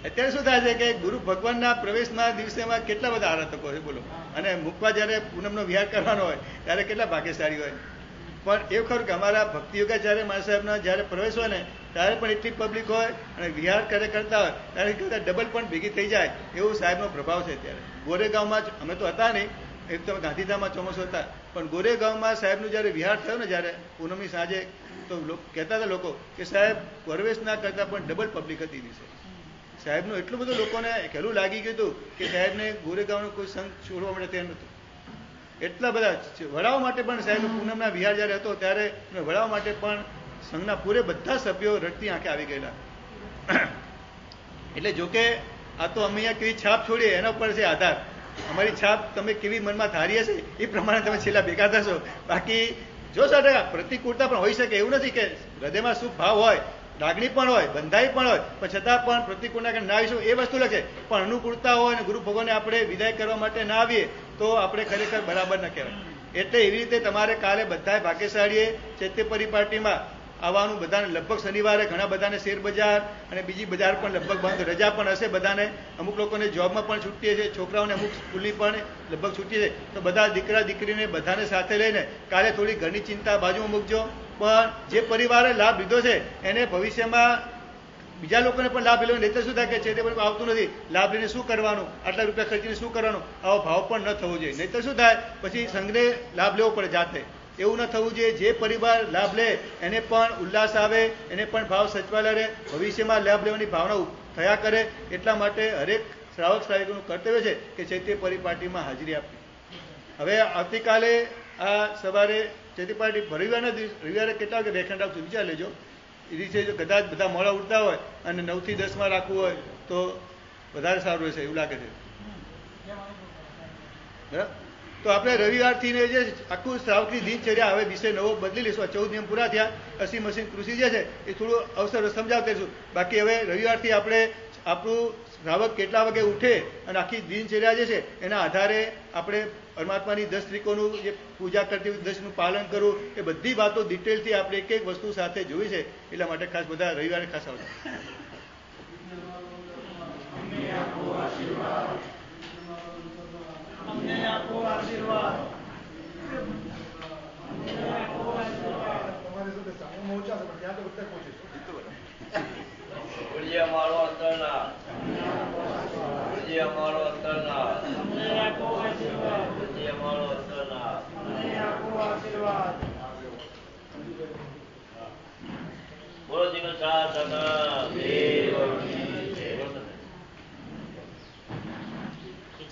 અત્યારે શું થાય છે કે ગુરુ ભગવાનના પ્રવેશના દિવસેમાં કેટલા બધા આરાધકો છે બોલો, અને મૂકવા જ્યારે પૂનમનો વિહાર કરવાનો હોય ત્યારે કેટલા ભાગ્યશાળી હોય. પણ એવું ખરું કે અમારા ભક્તિયોગાચાર્ય મહારાજ સાહેબના જ્યારે પ્રવેશ હોય ને ત્યારે પણ એટલી પબ્લિક હોય અને વિહાર કરતા હોય ત્યારે કદાચ ડબલ પણ ભેગી થઈ જાય એવું સાહેબનો પ્રભાવ છે. ત્યારે ગોરેગાંવમાં જ અમે તો હતા નહીં, એક તો ગાંધીધામમાં ચોમાસું હતા, પણ ગોરેગાંવમાં સાહેબનું જ્યારે વિહાર થયો ને જ્યારે પૂનમની સાંજે, તો કહેતા હતા લોકો કે સાહેબ પ્રવેશ ના કરતા પણ ડબલ પબ્લિક હતી દિવસે. સાહેબનું એટલું બધું લોકોને કહેલું લાગી ગયું હતું કે સાહેબને ગોરેગાંવનો કોઈ સંઘ છોડવા માટે તૈયાર નહોતું. એટલા બધા વડાવા માટે પણ સાહેબ પૂનમના વિહાર જ્યારે હતો ત્યારે વડાવા માટે પણ સંઘના બધા સભ્યો રડતી આંખે આવી ગયેલા. એટલે જોકે આ તો અમે અહીંયા કેવી છાપ છોડીએ એના ઉપર છે આધાર. અમારી છાપ તમે કેવી મનમાં ધારી હશે એ પ્રમાણે તમે છેલ્લા ભેગા થશો. બાકી જો 100% પ્રતિકૂળતા પણ હોઈ શકે, એવું નથી કે હૃદયમાં શું ભાવ હોય, લાગણી પણ હોય, બંધાઈ પણ હોય, પણ છતાં પણ પ્રતિકૂળના કારણે ના આવીશું એ વસ્તુ લખે. પણ અનુકૂળતા હોય અને ગુરુ ભગવાનને આપણે વિદાય કરવા માટે ના આવીએ તો આપણે ખરેખર બરાબર ન કહેવાય. એટલે એવી રીતે તમારે કાલે બધાએ ભાગ્યશાળીએ ચૈત્ય પરિપાટીમાં આવવાનું. બધાને લગભગ શનિવારે ઘણા બધાને શેર બજાર અને બીજી બજાર પણ લગભગ બંધ, રજા પણ હશે બધાને. અમુક લોકોને જોબમાં પણ છૂટી છે, છોકરાઓને અમુક સ્કૂલની પણ લગભગ છૂટી છે. તો બધા દીકરા દીકરીને બધાને સાથે લઈને કાલે થોડી ઘરની ચિંતા બાજુમાં મૂકજો. પણ જે પરિવારે લાભ લીધો છે એને ભવિષ્યમાં બીજા લોકોને પણ લાભ લેવાનો. નહીં તો શું થાય કે છે તે બધું આવતું નથી, લાભ લઈને શું કરવાનું, આટલા રૂપિયા ખર્ચીને શું કરવાનું, આવો ભાવ પણ ન થવો જોઈએ. નહીં તો શું થાય પછી સંઘને લાભ લેવો પડે જાતે. એવું ન થવું જોઈએ. જે પરિવાર લાભ લે એને પણ ઉલ્લાસ આવે, એને પણ ભાવ સચવાયેલા રહે, ભવિષ્યમાં લાભ લેવાની ભાવના થયા કરે. એટલા માટે હરેક શ્રાવક શ્રાવિકોનું કર્તવ્ય છે કે ચૈત્ય પરિપાટીમાં હાજરી આપવી. હવે આવતીકાલે આ સવારે ચૈત્ય પાર્ટી રવિવારે કેટલા વાગે વ્યાખ્યાન રાખશું વિચાર લેજો. એ રીતે જો કદાચ બધા મોડા ઉઠતા હોય અને 9 થી 10 રાખવું હોય તો વધારે સારું રહેશે એવું લાગે છે. બરાબર, તો આપણે રવિવારથી જે આખું શ્રાવકની દિનચર્યા હવે વિષય નવો બદલી લઈશું. 14 નિયમ પૂરા થયા, અસી મશીન કૃષિ જે છે એ થોડું અવસર સમજાવતા રહીશું. બાકી હવે રવિવારથી આપણે આપણું શ્રાવક કેટલા વાગે ઉઠે અને આખી દિનચર્યા જે છે એના આધારે આપણે પરમાત્માની 10 ત્રિકોનું જે પૂજા કરતી 10નું પાલન કરવું, એ બધી વાતો ડિટેલથી આપણે એક એક વસ્તુ સાથે જોઈ છે. એટલા માટે ખાસ બધા રવિવારે ખાસ આવતા.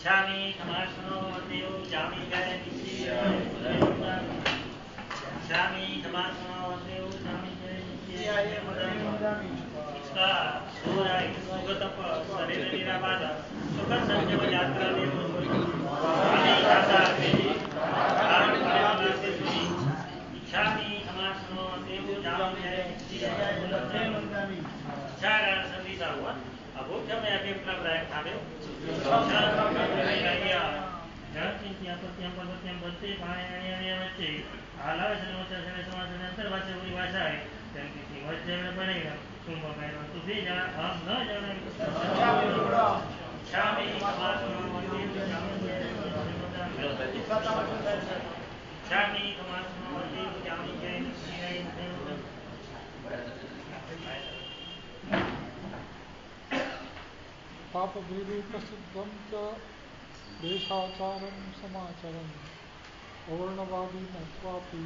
Chami, Tamasno, Deo, Jami, Gaya, Chami, Tamasno, Deo, Jami, Gaya, Iska, Sura, Sugatapa, Sarina Nirabada, Sugar Sanjava Yatra, Deo, Chami, Tamasno, Deo, Jami, Gaya, Chara, Sandisa, what? A book of my people, like Tabe. पापभीरु प्रसिद्धं च देशाचारं समाचरं पौर्णवादी नत्वापि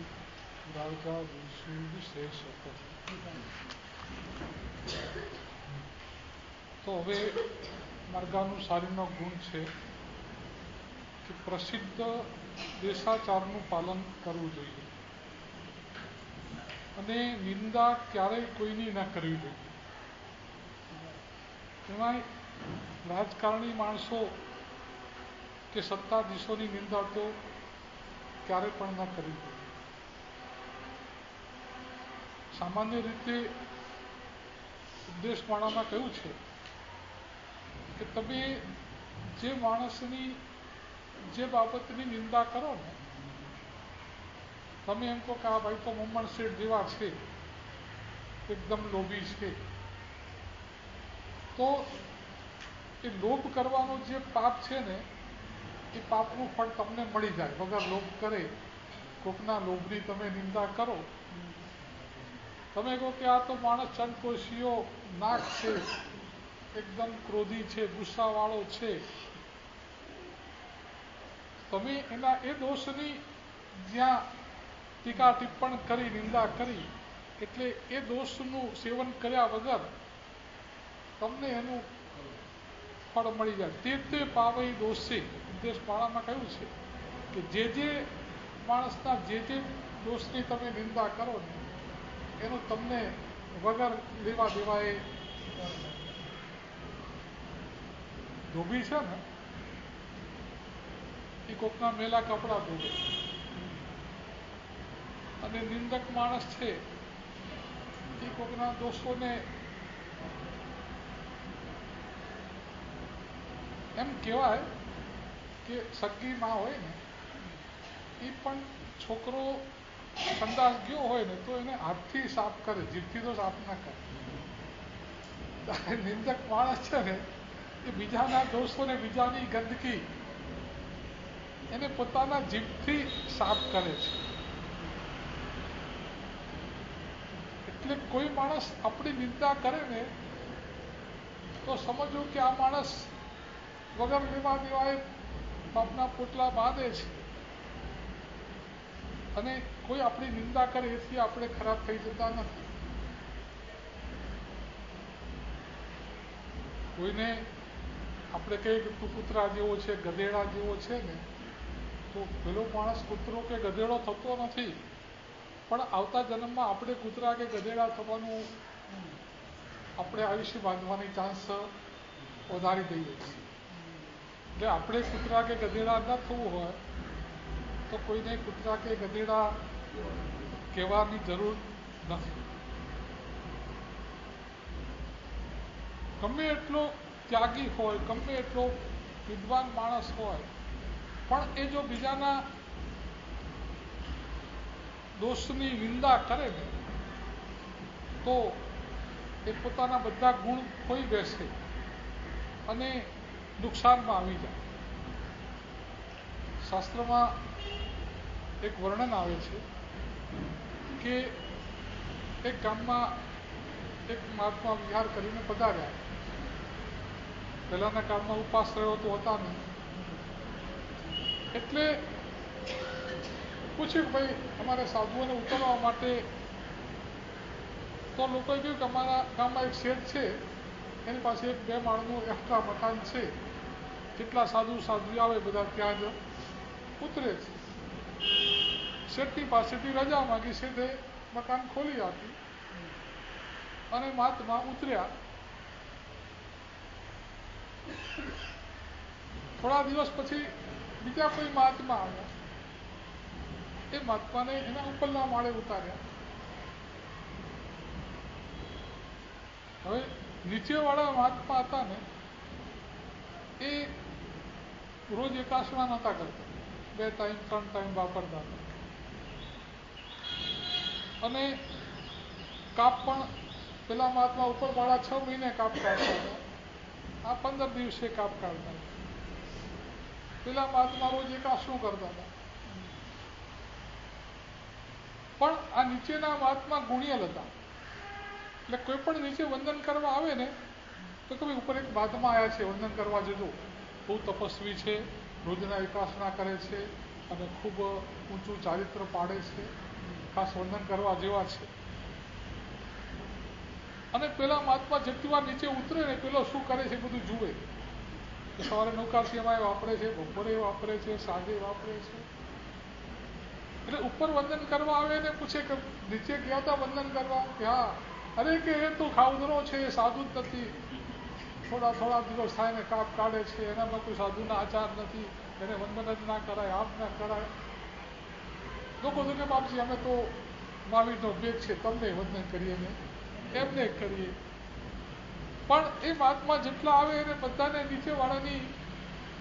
राजादिषु विशेषतः. તો હવે માર્ગાનુસારીનો ગુણ છે કે પ્રસિદ્ધ દેશાચારનું પાલન કરવું જોઈએ અને નિંદા ક્યારેય કોઈની ન કરવી જોઈએ. એમાંય રાજકારણી માણસો કે સત્તાધીશોની નિંદા તો ક્યારે પણ ન કરવી જોઈએ. સામાન્ય રીતે ઉપદેશમાળામાં કહ્યું છે કે તમે જે માણસની જે બાબતની નિંદા કરો ને, તમે એમ કહો કે આ ભાઈ તો મમ્મણ શેઠ જેવા છે, એકદમ લોભી છે, તો એ લોભ કરવાનો જે પાપ છે ને, એ પાપનું ફળ તમને મળી જાય. વગર લોભ કરે કોકના લોભની તમે નિંદા કરો, તમે કહો કે આ તો માણસ ચંટકોશીઓ નાક છે, એકદમ ક્રોધી છે, ગુસ્સાવાળો છે, તમે એના એ દોષની જ્યાં ટીકા ટિપ્પણ કરી, નિંદા કરી, એટલે એ દોષનું સેવન કર્યા વગર તમને એનું ફળ મળી જાય. તે પાવઈ દોષી ઉપદેશમાળામાં કહ્યું છે કે જે માણસના જે દોષની તમે નિંદા કરો ને, એનું તમને વગર લેવા દેવાય. ધોબી છે ને, એ કોકના મેલા કપડા ધોબે, અને નિંદક માણસ છે એ કોકના દોષોને એમ કહેવાય કે સગી માં હોય ને, એ પણ છોકરો સંદાસ ગયો હોય ને તો એને હાથથી સાફ કરે, જીભથી તો સાફ ના કરે. નિંદક માણસ છે ને, એ બીજાના દોષોને, બીજાની ગંદકી એને પોતાના જીભથી સાફ કરે છે. એટલે કોઈ માણસ આપણી નિંદા કરે ને તો સમજો કે આ માણસ વગર લેવા દેવાય પાપના પોટલા બાંધે છે, અને કોઈ આપણી નિંદા કરે એથી આપણે ખરાબ થઈ જતા નથી. કોઈને આપણે કહીએ કે તું કૂતરા જેવો છે, ગધેડા જેવો છે ને, તો પેલો માણસ કૂતરો કે ગધેડો થતો નથી, પણ આવતા જન્મમાં આપણે કૂતરા કે ગધેડા થવાનું આપણે આયુષ્ય બાંધવાની ચાન્સ વધારી દઈએ છીએ. એટલે આપણે કૂતરા કે ગધેડા ન થવું હોય તો કોઈને કૂતરા કે ગધેડા કહેવાની જરૂર નથી. ગમે એટલો ત્યાગી હોય, ગમે એટલો વિદ્વાન માણસ હોય, પણ એ જો બીજાના દોષની નિંદા કરે ને તો એ પોતાના બધા ગુણ ખોઈ બેસે અને નુકસાનમાં આવી જાય. શાસ્ત્રમાં એક વર્ણન આવે છે કે એક ગામમાં એક મહાત્મા વિહાર કરીને પધાર્યા. પહેલાના કાળમાં ઉપાશ્રયો તો હતા નહીં, એટલે પૂછ્યું કે ભાઈ અમારે સાધુઓને ઉતરવા માટે, તો લોકોએ કહ્યું કે અમારા ગામમાં એક શેઠ છે, એની પાસે એક 2 માળનું એક્સ્ટ્રા મકાન છે, જેટલા સાધુ સાધ્વી આવે બધા ત્યાં જ ઉતરે છે. શેઠની પાસેથી રજા માંગી, શેઠે મકાન ખોલી આપી અને મહાત્મા ઉતર્યા. થોડા દિવસ પછી બીજા કોઈ મહાત્મા આવ્યા. એ મહાત્માને એના ઉપરના માળે ઉતાર્યા. હવે નીચેવાળા મહાત્મા હતા ને એ રોજ એકાસણા નહોતા કરતા, 2 ટાઈમ 3 ટાઈમ વાપરતા હતા. અને કાપ પણ પેલા મહાત્મા ઉપર વાળા 6 મહિને કાપ કાઢતા હતા, આ 15 દિવસે કાપ કાઢતા હતા. પેલા મહાત્મા રોજ એકાસણું કરતા હતા. પણ આ નીચેના મહાત્મા ગુણિયલ હતા, એટલે કોઈ પણ નીચે વંદન કરવા આવે ને તો કે ભાઈ ઉપર એક મહાત્મા આવ્યા છે, વંદન કરવા જજો, બહુ તપસ્વી છે, રોજના એકાસના કરે છે અને ખૂબ ઊંચું ચારિત્ર પાડે છે, ખાસ વંદન કરવા જેવા છે. અને પેલા મહાત્મા જેટલી વાર નીચે ઉતરે ને પેલો શું કરે છે બધું જુએ. સવારે નૌકાસીમાં વાપરે છે, બપોરે વાપરે છે, સાંજે વાપરે છે. એટલે ઉપર વંદન કરવા આવે ને પૂછે કે નીચે ગયા હતા વંદન કરવા? કે હા. અરે કે એ તો ખાવદરો છે, એ સાધુ જ નથી, થોડા દિવસ થાય ને કાપ કાઢે છે, એનામાં કોઈ સાધુના આચાર નથી, એને વંદન જ ના કરાય, આમ ના કરાય. લોકો તો કે બાપજી અમે તો મહાવીરનો ભેદ છે, તમને વંદન કરીએ ને એમને કરીએ. પણ એ મહાત્મા જેટલા આવે એને બધાને નીચેવાળાની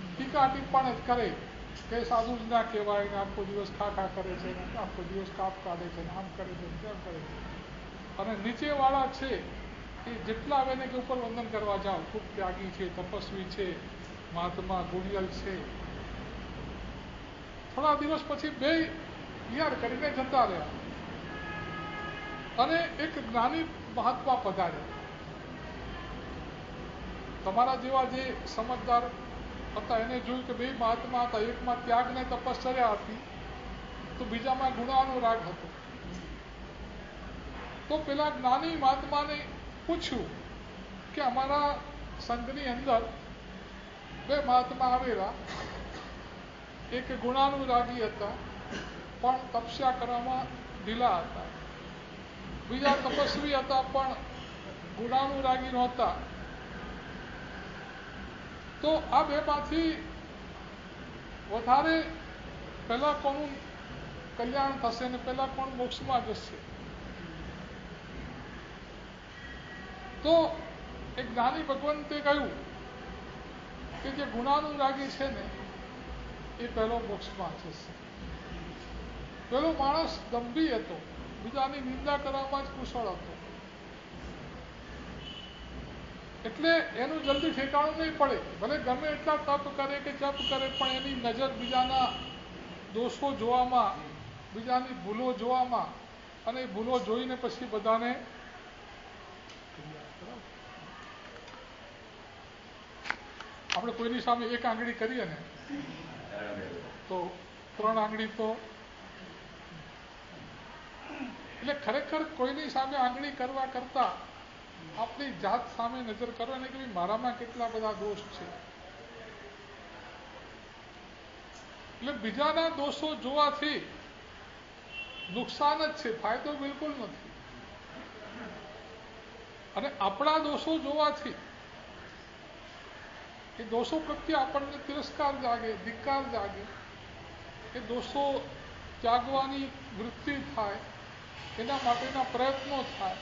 ટીકા ટિપ્પણ જ કરે કે સાધુ જ ના કહેવાય ને આખો દિવસ ખા કરે છે ને આખો દિવસ કાપ કાઢે છે ને આમ કરે છે તેમ કરે છે. અને નીચેવાળા છે એ જેટલા આવે ને કે ઉપર વંદન કરવા જાઓ, ખૂબ ત્યાગી છે, તપસ્વી છે, મહાત્મા ગુણિયલ છે. થોડા દિવસ પછી 2 વિહાર કરીને જતા રહ્યા અને એક જ્ઞાની મહાત્મા પધાર્યા. તમારા જેવા જે સમજદાર હતા એને જોયું કે 2 મહાત્મા હતા, એકમાં ત્યાગ ને તપશ્ચર્યા હતી તો બીજામાં ગુણાનુરાગ હતો. તો પેલા જ્ઞાની મહાત્માને પૂછ્યું કે અમારા સંઘની અંદર 2 મહાત્મા આવેલા, એક ગુણાનુરાગી હતા પણ તપસ્યા કરવામાં ઢીલા હતા, બીજા તપસ્વી હતા પણ ગુણાનુરાગી નહોતા. તો આ 2 માંથી વધારે પહેલા કોનું કલ્યાણ થશે ને પહેલા કોણ મોક્ષમાં જશે? તો એક જ્ઞાની ભગવંતે કહ્યું કે જે ગુણાનુરાગી છે ને એ પહેલો મોક્ષમાં જશે. પેલો માણસ દંભી હતો, બીજાની નિંદા કરવામાં જ કુશળ હતો, એટલે એનું જલ્દી ઠેકાણું નહીં પડે. ભલે ગમે એટલા તપ કરે કે જપ કરે પણ એની નજર બીજાના દોષો જોવામાં, બીજાની ભૂલો જોવામાં, અને એ ભૂલો જોઈને પછી બધાને આપણે કોઈની સામે 1 આંગળી કરીએ ને તો 3 આંગળી તો, એટલે ખરેખર કોઈની સામે આંગળી કરવા કરતા આપણી જાત સામે નજર કરવાની કે મારામાં કેટલા બધા દોષ છે. એટલે બીજાના દોષો જોવાથી નુકસાન જ છે, ફાયદો બિલકુલ નથી. અને આપણા દોષો જોવાથી એ દોષો પ્રત્યે આપણને તિરસ્કાર જાગે, ધિક્કાર જાગે, એ દોષો ત્યાગવાની વૃત્તિ થાય, એના માટેના પ્રયત્નો થાય.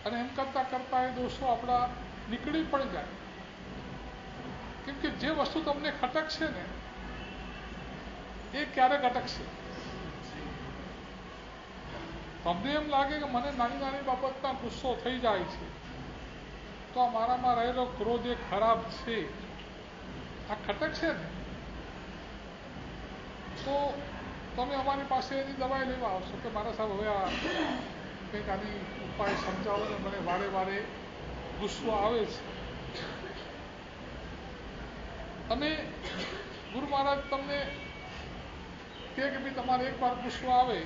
અને એમ કરતા કરતા એ દોષો આપણા નીકળી પણ જાય. કેમ કે જે વસ્તુ તમને ખટકશે ને એ ક્યારેક અટકશે. તમને એમ લાગે કે મને નાની નાની બાબતમાં ગુસ્સો થઈ જાય છે, તો આ મારામાં રહેલો ક્રોધ એ ખરાબ છે, આ ખટકશે ને તો તમે અમારી પાસે એની દવાઈ લેવા આવશો કે મારા સાહેબ હવે આ કંઈક આની ઉપાય સમજાવો ને, મને વારે વારે ગુસ્સો આવે છે. અને ગુરુ મહારાજ તમને કહે કે ભાઈ તમારે એકવાર ગુસ્સો આવે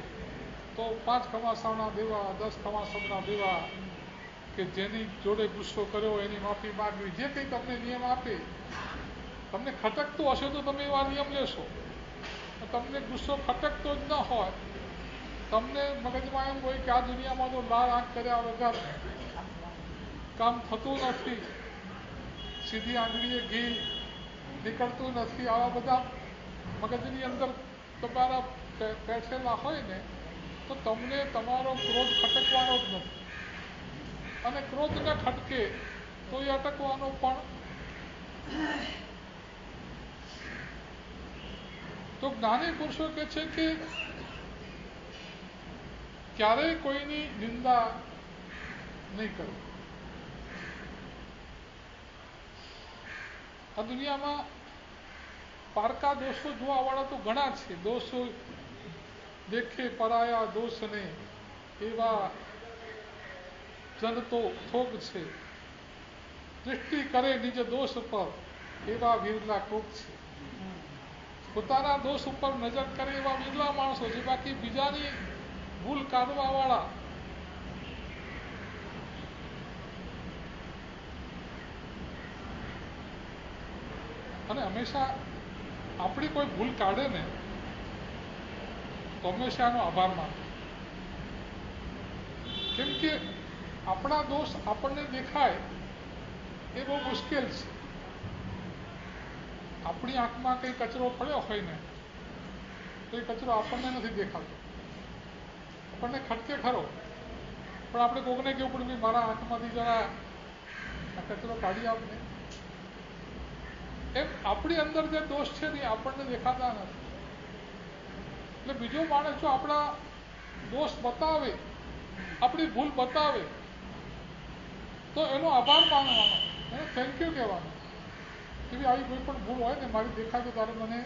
તો 5 ખમાસણા દેવા, 10 ખમાસણા દેવા, કે જેની જોડે ગુસ્સો કર્યો એની માફી માગવી, જે કંઈ તમને નિયમ આપે. તમને ખટકતો હશે તો તમે એવા નિયમ લેશો. તમને ગુસ્સો ખટકતો જ ન હોય, તમને મગજમાં એમ હોય કે આ દુનિયામાં તો લાલ આંખ કર્યા વગર કામ થતું નથી, સીધી આંગળીએ ઘી નીકળતું નથી, આવા બધા મગજની અંદર તમારા બેઠેલા હોય ને, તો તમને તમારો ક્રોધ ખટકવાનો જ નથી. અને ક્રોધ ન ખટકે તો એ અટકવાનો પણ. તો જ્ઞાની પુરુષો કહે છે કે ક્યારેય કોઈની નિંદા નહીં કરો. આ દુનિયામાં પારકા દોષો જોવાવાળા તો ઘણા છે. દોષો દેખે પરાયા દોષને, એવા જન તો થોગ છે. દૃષ્ટિ કરે નિજ દોષ પર, એવા વિરલા કોક છે. પોતાના દોષ ઉપર નજર કરે એવા વિરલા માણસો છે. બાકી બીજાની ભૂલ કાઢવા વાળા અને હંમેશા આપણી કોઈ ભૂલ કાઢે ને તો હંમેશા એનો આભાર માનો. કેમ કે આપણા દોષ આપણને દેખાય એ બહુ મુશ્કેલ છે. આપણી આંખમાં કંઈ કચરો પડ્યો હોય ને તો એ કચરો આપણને નથી દેખાતો, આપણને ખટકે ખરો, પણ આપણે કોકને કેવું પડે કે મારા આંખમાંથી જરા આ કચરો કાઢી આપને. એમ આપણી અંદર જે દોષ છે ને એ આપણને દેખાતા નથી. એટલે બીજો માણસ જો આપણા દોષ બતાવે, આપણી ભૂલ બતાવે, તો એનો આભાર માનવાનો, એને થેન્ક યુ કહેવાનો. એવી આવી કોઈ પણ ભૂલ હોય ને મારી દેખાય તો તારે મને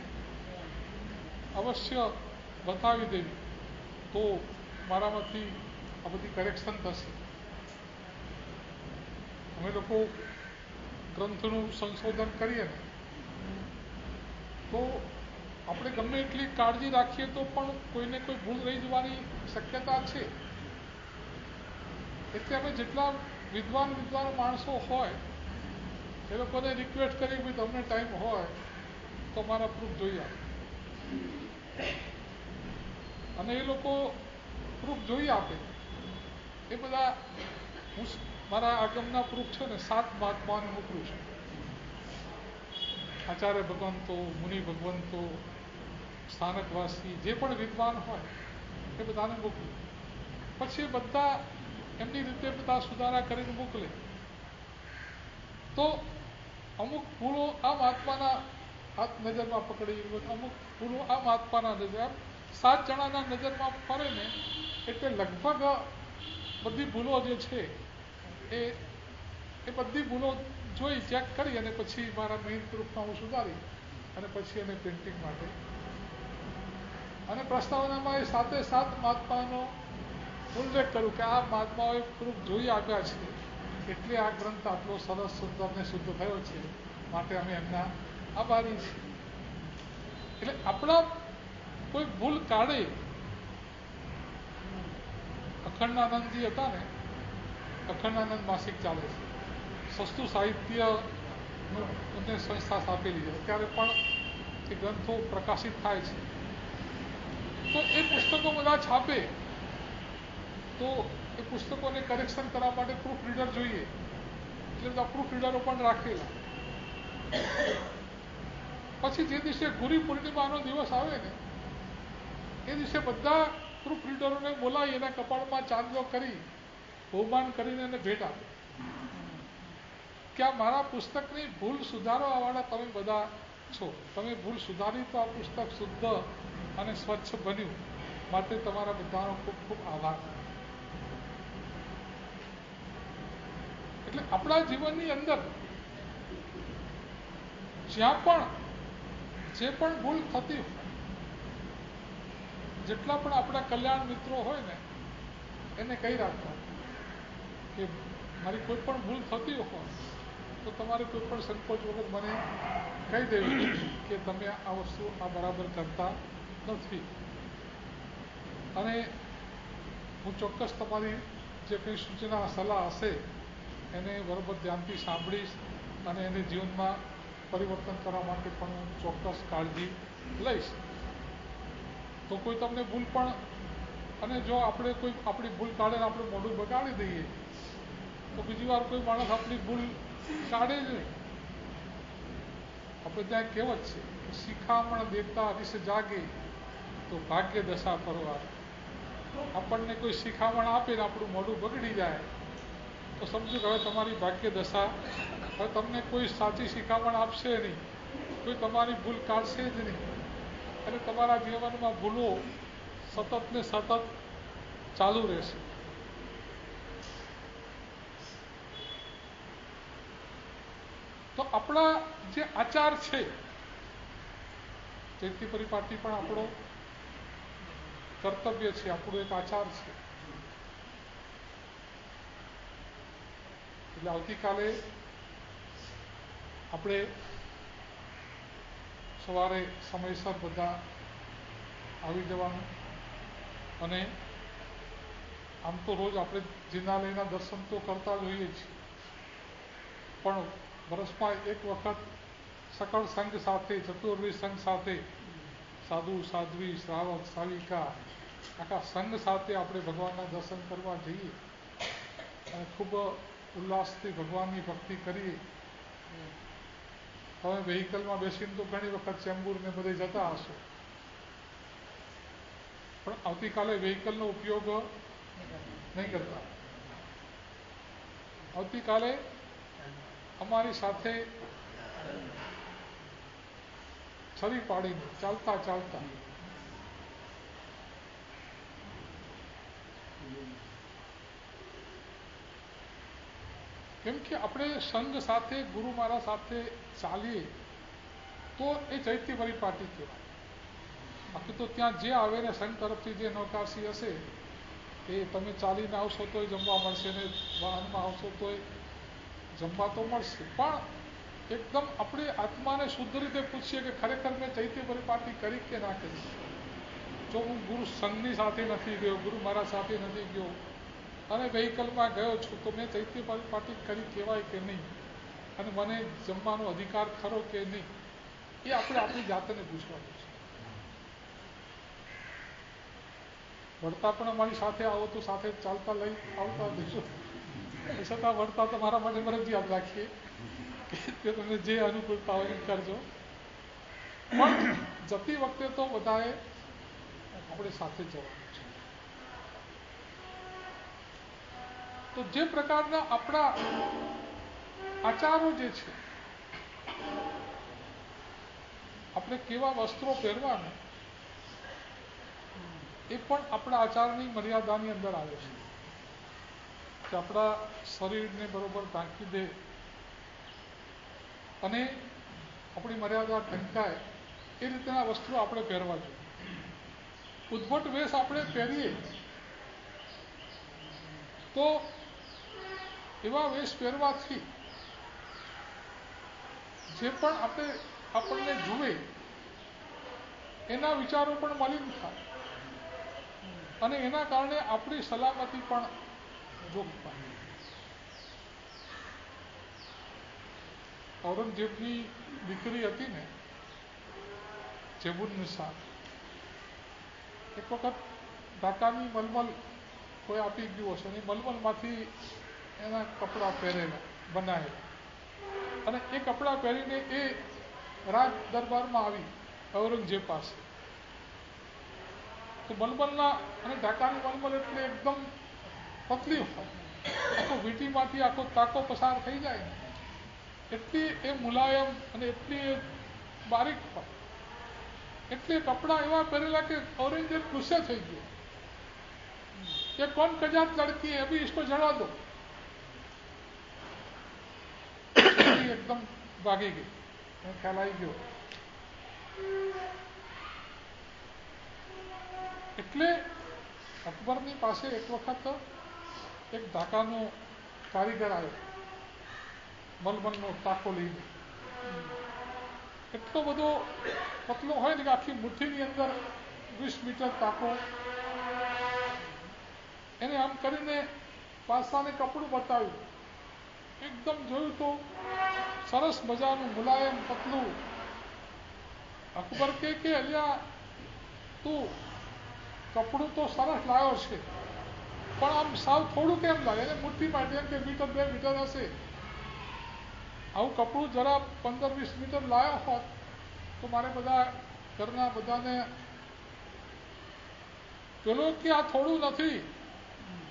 અવશ્ય બતાવી દેવી, તો મારામાંથી આ બધી કરેક્શન થશે. અમે લોકો ગ્રંથનું સંશોધન કરીએ ને તો આપણે ગમે એટલી કાળજી રાખીએ તો પણ કોઈને કોઈ ભૂલ રહી જવાની શક્યતા છે. એટલે અમે જેટલા વિદ્વાન માણસો હોય એ લોકોને રિક્વેસ્ટ કરી કે તમને ટાઈમ હોય તો મારા પ્રૂફ જોઈ આપે. અને એ લોકો પ્રૂફ જોઈ આપે. એ બધા હું મારા આગમના પ્રૂફ છે ને 7 મહાત્માઓને મોકલું છું. આચાર્ય ભગવંતો, મુનિ ભગવંતો, સ્થાનકવાસી જે પણ વિદ્વાન હોય એ બધાને મોકલું. પછી એ બધા એમની રીતે બધા સુધારા કરીને મોકલે. તો અમુક ભૂલો આ મહાત્માના હાથ નજરમાં પકડી, અમુક ભૂલો આ મહાત્માના નજર, 7 જણાના નજરમાં ફરે ને એટલે લગભગ બધી ભૂલો જે છે એ બધી ભૂલો જોઈ ચેક કરી અને પછી મારા મેઇન પ્રૂફમાં હું સુધારી અને પછી એને પ્રિન્ટિંગ માટે અને પ્રસ્તાવનામાં એ 7 મહાત્માનો ઉલ્લેખ કર્યું કે આ મહાત્માઓએ પ્રૂફ જોઈ આપ્યા છે, એટલે આ ગ્રંથ આટલો સરસ સુંદર ને શુદ્ધ થયો છે, માટે અમે એમના આભારી છીએ. એટલે આપણા કોઈ ભૂલ કાઢે. અખંડાનંદજી હતા ને, અખંડાનંદ માસિક ચાલે છે, સસ્તું સાહિત્યનું એમને સંસ્થા સ્થાપેલી છે. અત્યારે પણ એ ગ્રંથો પ્રકાશિત થાય છે. તો એ પુસ્તકો બધા છાપે તો એ પુસ્તકોને કરેક્શન કરવા માટે પ્રૂફ રીડર જોઈએ. એટલે બધા પ્રૂફ રીડરો પણ રાખેલા. પછી જે દિવસે ગુરુ પૂર્ણિમાનો દિવસ આવે ને એ દિવસે બધા પ્રૂફ રીડરોને બોલાવી એના કપાળમાં ચાંદલો કરી બહુમાન કરીને એને ભેટ આપે. કે આ મારા પુસ્તકની ભૂલ સુધારવાવાળા તમે બધા છો. તમે ભૂલ સુધારી તો આ પુસ્તક શુદ્ધ અને સ્વચ્છ બન્યું. માટે તમારા બધાનો ખૂબ ખૂબ આભાર. એટલે આપણા જીવનની અંદર જ્યાં પણ જે પણ ભૂલ થતી હોય, જેટલા પણ આપણા કલ્યાણ મિત્રો હોય ને એને કહી રાખવા કે મારી કોઈ પણ ભૂલ થતી હોય તો તમારે કોઈ પણ સંકોચ વગર મને કહી દેવી કે તમે આ વસ્તુ આ બરાબર કરતા નથી. અને હું ચોક્કસ તમારી જે કંઈ સૂચના સલાહ હશે એને બરાબર ધ્યાનથી સાંભળીશ અને એને જીવનમાં પરિવર્તન કરવા માટે પણ હું ચોક્કસ કાળજી લઈશ. તો કોઈ તમને ભૂલ પણ, અને જો આપણે કોઈ આપણી ભૂલ કાઢે ને આપણે મોઢું બગાડી દઈએ તો બીજી વાર કોઈ માણસ આપણી ભૂલ કાઢે જ નહીં. આપણે ત્યાં કહેવત છે કે શિખામણ દેતા હરીશ જાગે તો ભાગ્ય દશા ફરવા. આપણને કોઈ શિખામણ આપે ને આપણું મોઢું બગડી જાય તો સમજો કે હવે તમારી ભાગ્ય દશા, હવે તમને કોઈ સાચી શિખામણ આપશે નહીં, કોઈ તમારી ભૂલ કાઢશે જ નહીં, અને તમારા જીવનમાં ભૂલો સતત ને સતત ચાલુ રહેશે. તો આપણા જે આચાર છે, ચૈત્ય પરિપાટી પણ આપણો કર્તવ્ય છે, આપણો એક આચાર છે. એટલે આવતીકાલે આપણે સવારે સમયસર બધા આવી જવાનું. અને આમ તો રોજ આપણે જિનાલયના દર્શન તો કરતા જ હોઈએ છીએ, પણ વર્ષમાં એક વખત સકળ સંઘ સાથે, ચતુર્વી સંઘ સાથે, સાધુ સાધ્વી શ્રાવક સાવિકા આખા સંઘ સાથે આપણે ભગવાનના દર્શન કરવા જઈએ અને ખૂબ ઉલ્લાસથી ભગવાનની ભક્તિ કરીએ. તમે વ્હીકલમાં બેસીને તો ઘણી વખત ચેમ્બુર ને બધે જતા હશો, પણ આવતીકાલે વ્હીકલનો ઉપયોગ નહીં કરતા. આવતીકાલે અમારી સાથે છરી પાડીને ચાલતા ચાલતા કેમ કે આપણે સંઘ સાથે, ગુરુ મહારાજ સાથે ચાલીએ તો એ ચૈત્ય પરિપાટી કહેવાય. બાકી તો ત્યાં જે આવે ને સંઘ તરફથી જે નૌકાશી હશે એ તમે ચાલીને આવશો તોય જમવા મળશે ને વાહનમાં આવશો તોય જમવા તો મળશે. પણ એકદમ આપણે આત્માને શુદ્ધ રીતે પૂછીએ કે ખરેખર મેં ચૈત્ય પરિપાટી કરી કે ના કરી. જો હું ગુરુ સંઘની સાથે નથી ગયો, ગુરુ મહારાજ સાથે નથી ગયો અને વ્હીકલમાં ગયો છું તો મેં ચૈત્ય પરિપાટી કરી કહેવાય કે નહીં, અને મને જમવાનો અધિકાર ખરો કે નહીં, એ આપણે આપણી જાતને પૂછવાનું છે. વળતા પણ અમારી સાથે આવો તો સાથે ચાલતા લઈ આવતા દેશો, છતાં વળતા તમારા માટે ફરજિયાત રાખીએ કે તમને જે અનુકૂળતા હોય એ કરજો. પણ જતી વખતે તો બધાએ આપણે સાથે જવાનું છે. તો જે પ્રકારના આપણા આચારો જે છે, આપણે કેવા વસ્ત્રો પહેરવાના એ પણ આપણા આચારની મર્યાદાની અંદર આવે છે કે આપણા શરીરને બરોબર ઢાંકી દે અને આપણી મર્યાદા ઢંકાય એ રીતના વસ્ત્રો આપણે પહેરવા જોઈએ. ઉદ્ભટ વેશ આપણે પહેરીએ તો એવા વેશ પહેરવાથી જે પણ આપણને જુએ એના વિચારો પણ મલિન થાય અને એના કારણે આપણી સલામતી પણ જોખમાય. ઔરંગઝેબની દીકરી હતી ને જેબુન્નિસા, એક વખત ઢાકાની મલમલ કોઈ આપી ગયું હશે ને મલમલમાંથી એના કપડાં પહેરેલા બનાવેલા, અને એ કપડાં પહેરીને એ રાજ દરબારમાં આવી ઔરંગઝેબ પાસે. તો મલમલના અને ઢાકાની મલમલ એટલે એકદમ પતલી હોય, આખો વીંટીમાંથી આખો તાકો પસાર થઈ જાય ને એટલી એ મુલાયમ અને એટલી એ બારીક હોય, એટલે કપડાં એવા પહેરેલા કે ઔરંગઝેબ ગુસ્સે થઈ ગયો કે કોણ કજાત લડકી है अभी इसको जड़ा दो. એકદમ ભાગી ગઈ, ખ્યાલ આવી ગયો. એટલે અકબરની પાસે એક વખત એક ઢાકાનો કારીગર આવ્યો, મલમલનો ટાંકો લઈને. એટલો બધો પતલો હોય ને કે આખી મુઠ્ઠીની અંદર 20 મીટર ટાંકો. એને આમ કરીને પાસાને કપડું બતાવ્યું, એકદમ જોયું તો સરસ મજાનું મુલાયમ પતલું. અકબર કે અલ્યા તું કપડું તો સરસ લાવ્યો છે, પણ આમ સાવ થોડું કેમ લાગે? એને મુઠ્ઠીમાં જેમ કે મીટર 2 મીટર હશે. આવું કપડું જરા 15-20 મીટર લાવ્યો હોત તો મારે બધા ઘરના બધાને પેલો કે આ થોડું નથી,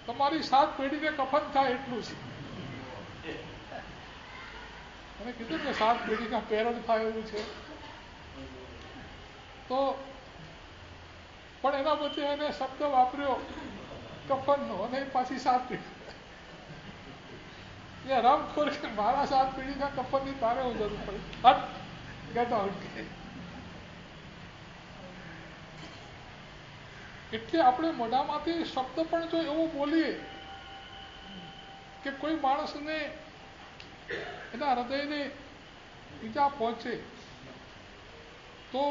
તમારી 7 પેઢીને કફન થાય એટલું છે. મને કીધું કે 7 પેઢીના પેરણ થાય એવું છે. તો પણ એના બદલે એને શબ્દ વાપર્યો કફનનો, અને પાછી 7 પેઢી. રામખોર કે મારા 7 પેઢીના કફનની તારે હું જરૂર પડી, હટ ગેટ આઉટ. એટલે આપણે મોઢામાંથી શબ્દ પણ જો એવો બોલીએ કે કોઈ માણસને એના હૃદયને ઈજા પહોંચે તો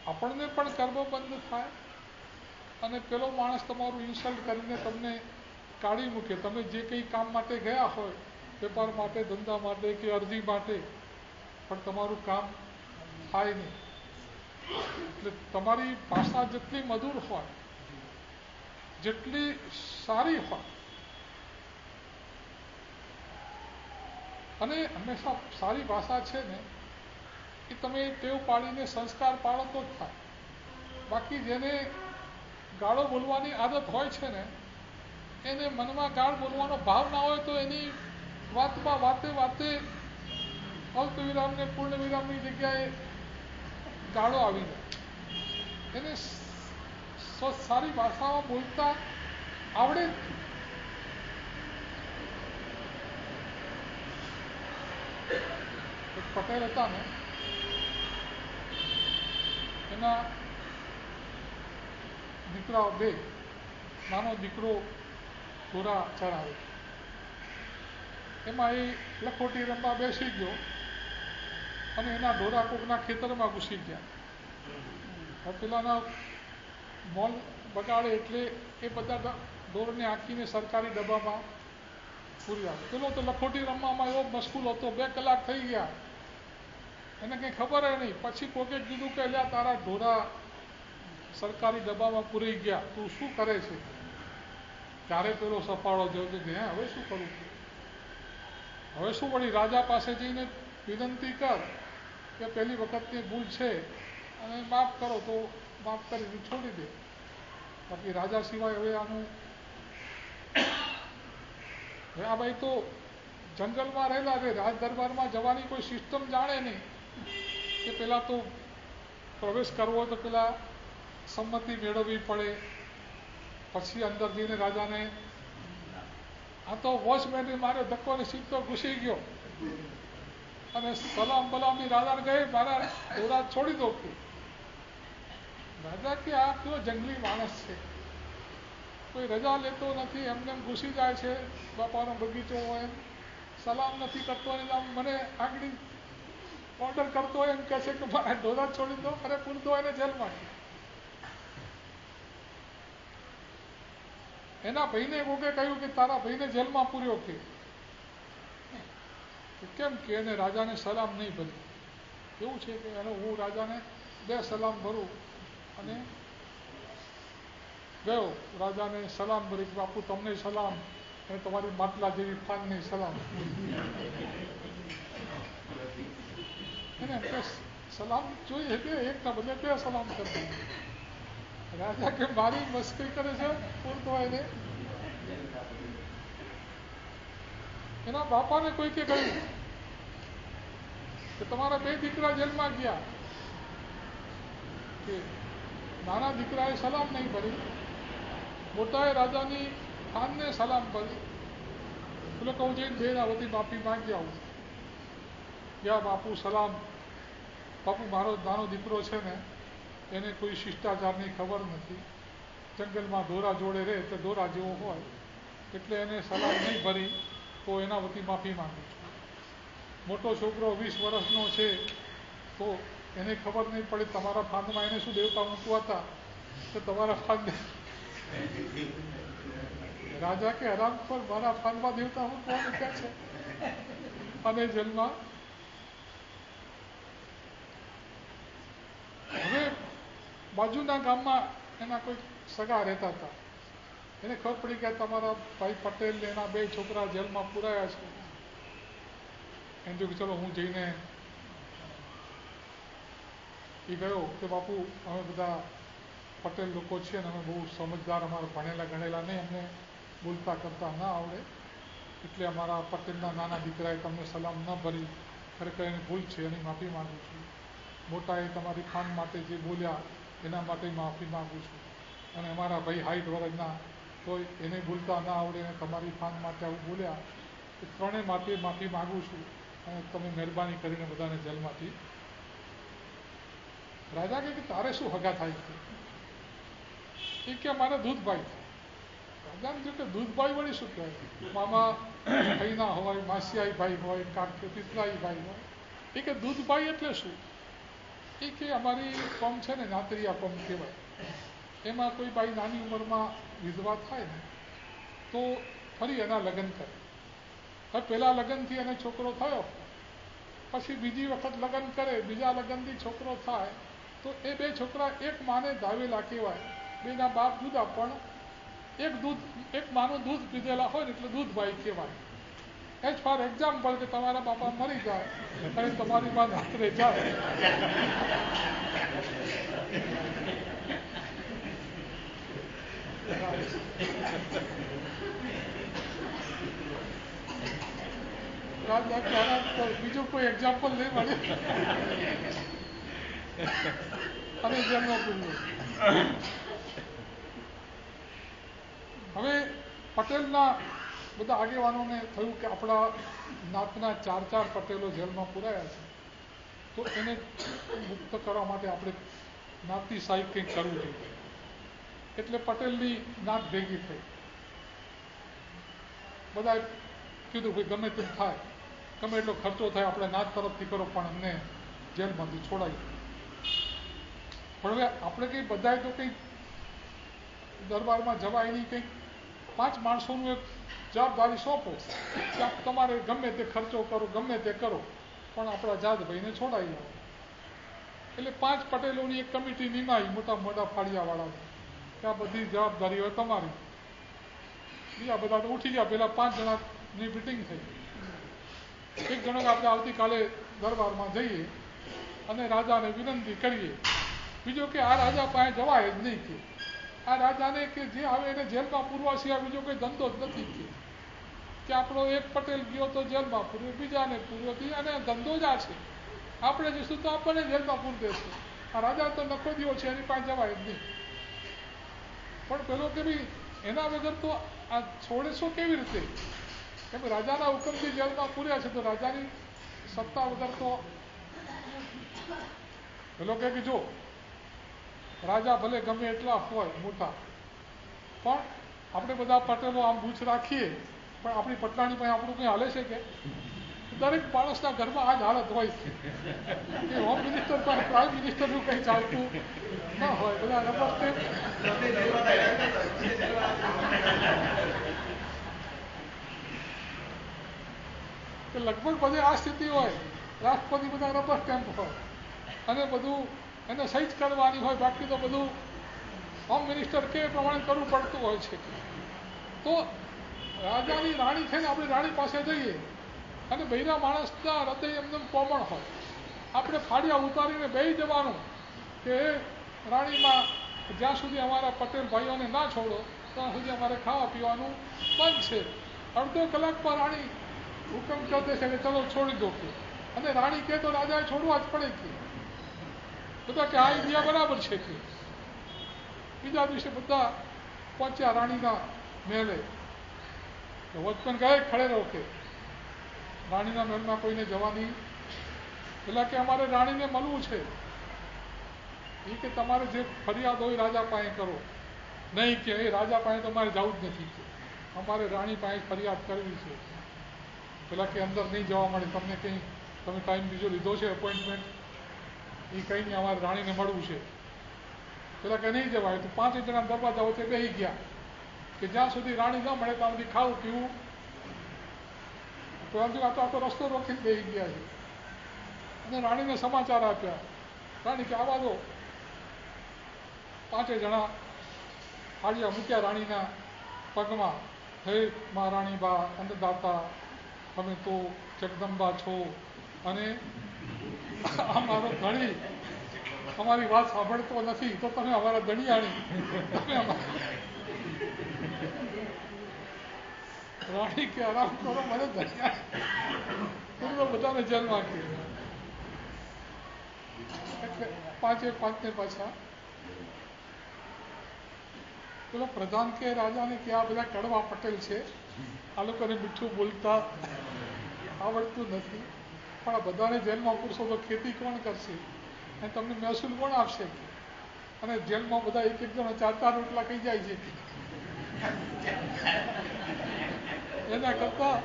આપણને પણ કર્મ બંધ થાય, અને પેલો માણસ તમારું ઇન્સલ્ટ કરીને તમને કાઢી મૂકે. તમે જે કંઈ કામ માટે ગયા હોય, વેપાર માટે, ધંધા માટે કે અરજી માટે, પણ તમારું કામ થાય નહીં. એટલે તમારી ભાષા જેટલી મધુર હોય, જેટલી સારી હોય, અને હંમેશા સારી ભાષા છે ને એ તમે ટેવ પાડીને સંસ્કાર પાડો તો જ થાય. બાકી જેને ગાળો બોલવાની આદત હોય છે ને, એને મનમાં ગાળ બોલવાનો ભાવ ના હોય તો એની વાતમાં વાતે અલ્પ વિરામ ને પૂર્ણ વિરામની જગ્યાએ ગાળો આવી જાય. એને સારી ભાષામાં બોલતા આવડે. એક પટેલ હતા ને, એના દીકરાઓ 2, નાનો દીકરો ઘોડા ચરાવે, એમાં એ લખોટી રમવા બેસી ગયો અને એના ઢોરા કોકના ખેતરમાં ઘૂસી ગયા. પેલાના મોલ બગાડે એટલે એ બધા ઢોરને આંકીને સરકારી ડબ્બામાં પૂરી આવે. પેલો તો લખોટી રમવામાં એવો મશગુલ હતો, 2 કલાક થઈ ગયા, એને કંઈ ખબર નહીં. પછી કોકે કીધું કે અલ્યા તારા ઢોરા સરકારી ડબ્બામાં પૂરી ગયા, તું શું કરે છે? ત્યારે પેલો સફાળો જોયો કે હવે શું કરું? હવે શું વળી રાજા પાસે જઈને વિનંતી કર કે પહેલી વખતની ભૂલ છે અને માફ કરો તો માફ કરીને છોડી દે. બાકી રાજા સિવાય હવે આનું આ ભાઈ તો જંગલમાં રહેલા છે, રાજ દરબારમાં જવાની કોઈ સિસ્ટમ જાણે નહીં કે પેલા તો પ્રવેશ કરવો હોય તો પેલા સંમતિ મેળવવી પડે, પછી અંદર જઈને રાજાને. આ તો વોચમેને માર્યો ધક્કો ને સીધો ઘૂસી ગયો અને સલામ બલામની રાજાને કહે મારા ઢોરા છોડી દો. રાજા કે આ કેવો જંગલી માણસ છે, કોઈ રજા લેતો નથી, એમને ઘૂસી જાય છે, બાપાનો બગીચો હોય, સલામ નથી કરતો, અને મને આગળ ઓર્ડર કરતો હોય એમ કહે છે કે મારા ઢોરા છોડી દો, અને પૂરતો એને જેલમાં. એના ભાઈને કોકે કહ્યું કે તારા ભાઈને જેલમાં પૂર્યો કે કેમ? કે એને રાજાને સલામ નહીં ભરી. એવું છે કે એને હું રાજાને 2 સલામ ભરું, અને ગયો રાજાને સલામ ભરી કે બાપુ તમને સલામ, અને તમારી માટલા જેવી ફાનને સલામ. એને સલામ જોઈએ કે એકના બદલે 2 સલામ કરતા. રાજા કે મારી મસ્કરી કરે છે, પૂરતો એને. એના બાપાને કોઈ કે કહ્યું કે તમારા 2 દીકરા જેલમાં ગયા, કે નાના દીકરાએ સલામ નહીં ભરી, મોટાએ રાજાની ખાનને સલામ ભરી. એટલે કહું જઈને 2 વતી માફી માંગી આવું. યા બાપુ સલામ. બાપુ મારો નાનો દીકરો છે ને, એને કોઈ શિષ્ટાચારની ખબર નથી, જંગલમાં દોરા જોડે રહે તો દોરા જેવો હોય, એટલે એને સલામ નહીં ભરી, તો એના વતી માફી માંગુ છું. મોટો છોકરો 20 વર્ષનો છે, તો એને ખબર નહીં પડે તમારા ફાંદમાં એને શું દેવતા મૂકવા હતા, તો તમારા ફાંદ રાજા કે હરામ પર મારા ફાંદમાં દેવતા મૂકવા મૂક્યા છે, અને જેલમાં. હવે બાજુના ગામમાં એના કોઈ સગા રહેતા હતા, એને ખબર પડી કે તમારા ભાઈ પટેલ ને એના 2 છોકરા જેલમાં પુરાયા છે. એમ કે ચલો હું જઈને એ ગયો કે બાપુ અમે બધા પટેલ લોકો છીએ ને અમે બહુ સમજદાર, અમારા ભણેલા ગણેલા નહીં, અમને બોલતા કરતા ના આવડે, એટલે અમારા પટેલના નાના દીકરાએ તમને સલામ ન ભરી, ખરેખર એની ભૂલ છે, એની માફી માગું છું. મોટાએ તમારી ખાન માટે જે બોલ્યા એના માટે માફી માગું છું, અને અમારા ભાઈ 60 વર્ષના તો એને બોલતા ના આવડે અને તમારી ખાન માટે આવું બોલ્યા, એ 3 માટે માફી માગું છું, અને તમે મહેરબાની કરીને બધાને જેલમાંથી. રાજા કે તારે શું હગા થાય છે? એ કે મારે દૂધભાઈ થાય. રાજાને જો કે દૂધભાઈ વળી શું કહેવાય? મામા ભાઈના હોય, માસિયાઈ ભાઈ હોય, કાકે પિતરાઈ ભાઈ હોય. એ કે દૂધભાઈ એટલે શું? એ કે અમારી કોમ છે ને નાતરિયા કોમ કહેવાય, એમાં કોઈ બાઈ નાની ઉંમરમાં વિધવા થાય ને તો ફરી એના લગ્ન કરે. હવે પહેલાં લગ્નથી એને છોકરો થયો, પછી બીજી વખત લગ્ન કરે, બીજા લગ્નથી છોકરો થાય, તો એ 2 છોકરા એક માને ધાવેલા કહેવાય. 2ના બાપ જુદા, પણ એક માનું દૂધ પીધેલા હોય ને એટલે દૂધભાઈ કહેવાય. એજ ફોર એક્ઝામ્પલ કે તમારા બાપા મરી જાય અને તમારી માં રાત્રે જાય, બીજું કોઈ એક્ઝામ્પલ નહીં મળે, અને જેમનો પૂર્વ. હવે પટેલના બધા આગેવાનોને થયું કે આપણા નાતના 4 પટેલો જેલમાં પુરાયા છે, તો એને મુક્ત કરવા માટે આપણે નાતની સાહેબ કંઈક કરવું જોઈએ. એટલે પટેલની નાત ભેગી થઈ. બધાએ કીધું ભાઈ ગમે તેમ થાય, ગમે એટલો ખર્ચો થાય, આપણે નાત તરફથી કરો, પણ અમને જેલમાંથી છોડાવી. પણ હવે આપણે કંઈ બધાએ તો કંઈક દરબારમાં જવાય નહીં, કંઈક 5 માણસોનું એક જવાબદારી સોંપો કે તમારે ગમે તે ખર્ચો કરો, ગમે તે કરો, પણ આપણા જાદભાઈને છોડાવી આવો. એટલે 5 પટેલોની એક કમિટી નિમાઈ, મોટા મોટા ફાળિયાવાળાની, કે આ બધી જવાબદારી હોય તમારી. બીજા બધા તો ઉઠી ગયા. પહેલાં 5 જણાની મિટિંગ થઈ. એક જણો આપણે આવતીકાલે દરબારમાં જઈએ અને રાજાને વિનંતી કરીએ. બીજો કે આ રાજા પાસે જવાય જ નહીં, કે આ રાજાને કે જે આવે એને જેલમાં પૂરવા સિવાય બીજો કોઈ ધંધો જ નથી, કે આપણો એક પટેલ ગયો તો જેલમાં પૂર્યો, બીજાને પૂર્યો, અને ધંધો જ આ છે. આપણે જઈશું તો આપણને જેલમાં પૂરી દેશે. આ રાજા તો નખો દિયો છે, એની પાસે જવાય જ નહીં. પણ પેલો કે ભાઈ એના વગર તો આ છોડેશો કેવી રીતે? કેમ રાજાના હુકમથી જેલમાં પૂર્યા છે, તો રાજાની સત્તા વગર તો. પેલો કે જો રાજા ભલે ગમે એટલા હોય મોટા, પણ આપણે બધા પટેલો આમ બૂચ રાખીએ, પણ આપણી પટલાણી પાસે આપણું કંઈ હાલે છે કે? દરેક માણસના ઘરમાં આ જ હાલત હોય છે કે હોમ મિનિસ્ટર પાસે પ્રાઇમ મિનિસ્ટરનું કંઈ ચાલતું ના હોય, બધા રમત લગભગ બધે આ સ્થિતિ હોય. રાષ્ટ્રપતિ બધા રબર સ્ટેમ્પ હોય અને બધું એને સહી જ કરવાની હોય, બાકી તો બધું હોમ મિનિસ્ટર કે પ્રમાણે કરવું પડતું હોય છે. તો રાજાની રાણી છે ને, આપણી રાણી પાસે જઈએ અને બૈરા માણસના હૃદય એમને કોમળ હોય, આપણે ફાડિયા ઉતારીને બેસી જવાનું કે રાણીમાં જ્યાં સુધી અમારા પટેલ ભાઈઓને ના છોડો ત્યાં સુધી અમારે ખાવા પીવાનું બંધ છે. અડધો કલાકમાં રાણી હુકમ કરી દેશે કે ચલો છોડી દો, કે અને રાણી કહે તો રાજાએ છોડવા જ પડે કે બધા કે આ ઇન્ડિયા બરાબર છે કે. બીજા દિવસે બધા પહોંચ્યા રાણીના મહેલે. વોચમેન કહે ખડે રહો કે રાણીના મહેલમાં કોઈને જવાની. પેલા કે અમારે રાણીને મળવું છે. એ કે તમારે જે ફરિયાદ હોય રાજા પાસે કરો. નહીં કે એ રાજા પાસે તમારે જવું જ નથી કે અમારે રાણી પાસે ફરિયાદ કરવી છે. પેલા કે અંદર નહીં જવા મળે, તમને કંઈ તમે ટાઈમ બીજો લીધો છે અપોઇન્ટમેન્ટ, એ કંઈ નહીં, અમારે રાણીને મળવું છે. પેલા કે નહીં જવાય. તો 5 જણા દરવાજા વચ્ચે બેસી ગયા કે જ્યાં સુધી રાણી ન મળે ત્યાં સુધી ખાવું પીવું. પરંતુ આ તો રસ્તો રોકીને બેસી ગયા છે. અને રાણીને સમાચાર આપ્યા. રાણી કે આવા દો. 5 જણા હાડિયા મૂક્યા રાણીના પગમાં. હે મહારાણી બા અન્નદાતા, તમે તો જગદંબા છો અને આ મારો ધણી અમારી વાત સાંભળતો નથી, તો તમે અમારા ધણિયાણી. રાણી કે આરામ કરો, મને ધણિયાણી બધાને જેલમાં કે. એટલે 5 પાછા પેલો પ્રધાન કે રાજાને કે આ બધા કડવા પટેલ છે, આ લોકોને મીઠું બોલતા આવડતું નથી, પણ આ બધાને જેલમાં પૂરશો તો ખેતી કોણ કરશે અને તમને મહેસૂલ કોણ આપશે? અને જેલમાં બધા એક જણા 4 રોટલા ખાઈ જાય છે. એના કરતા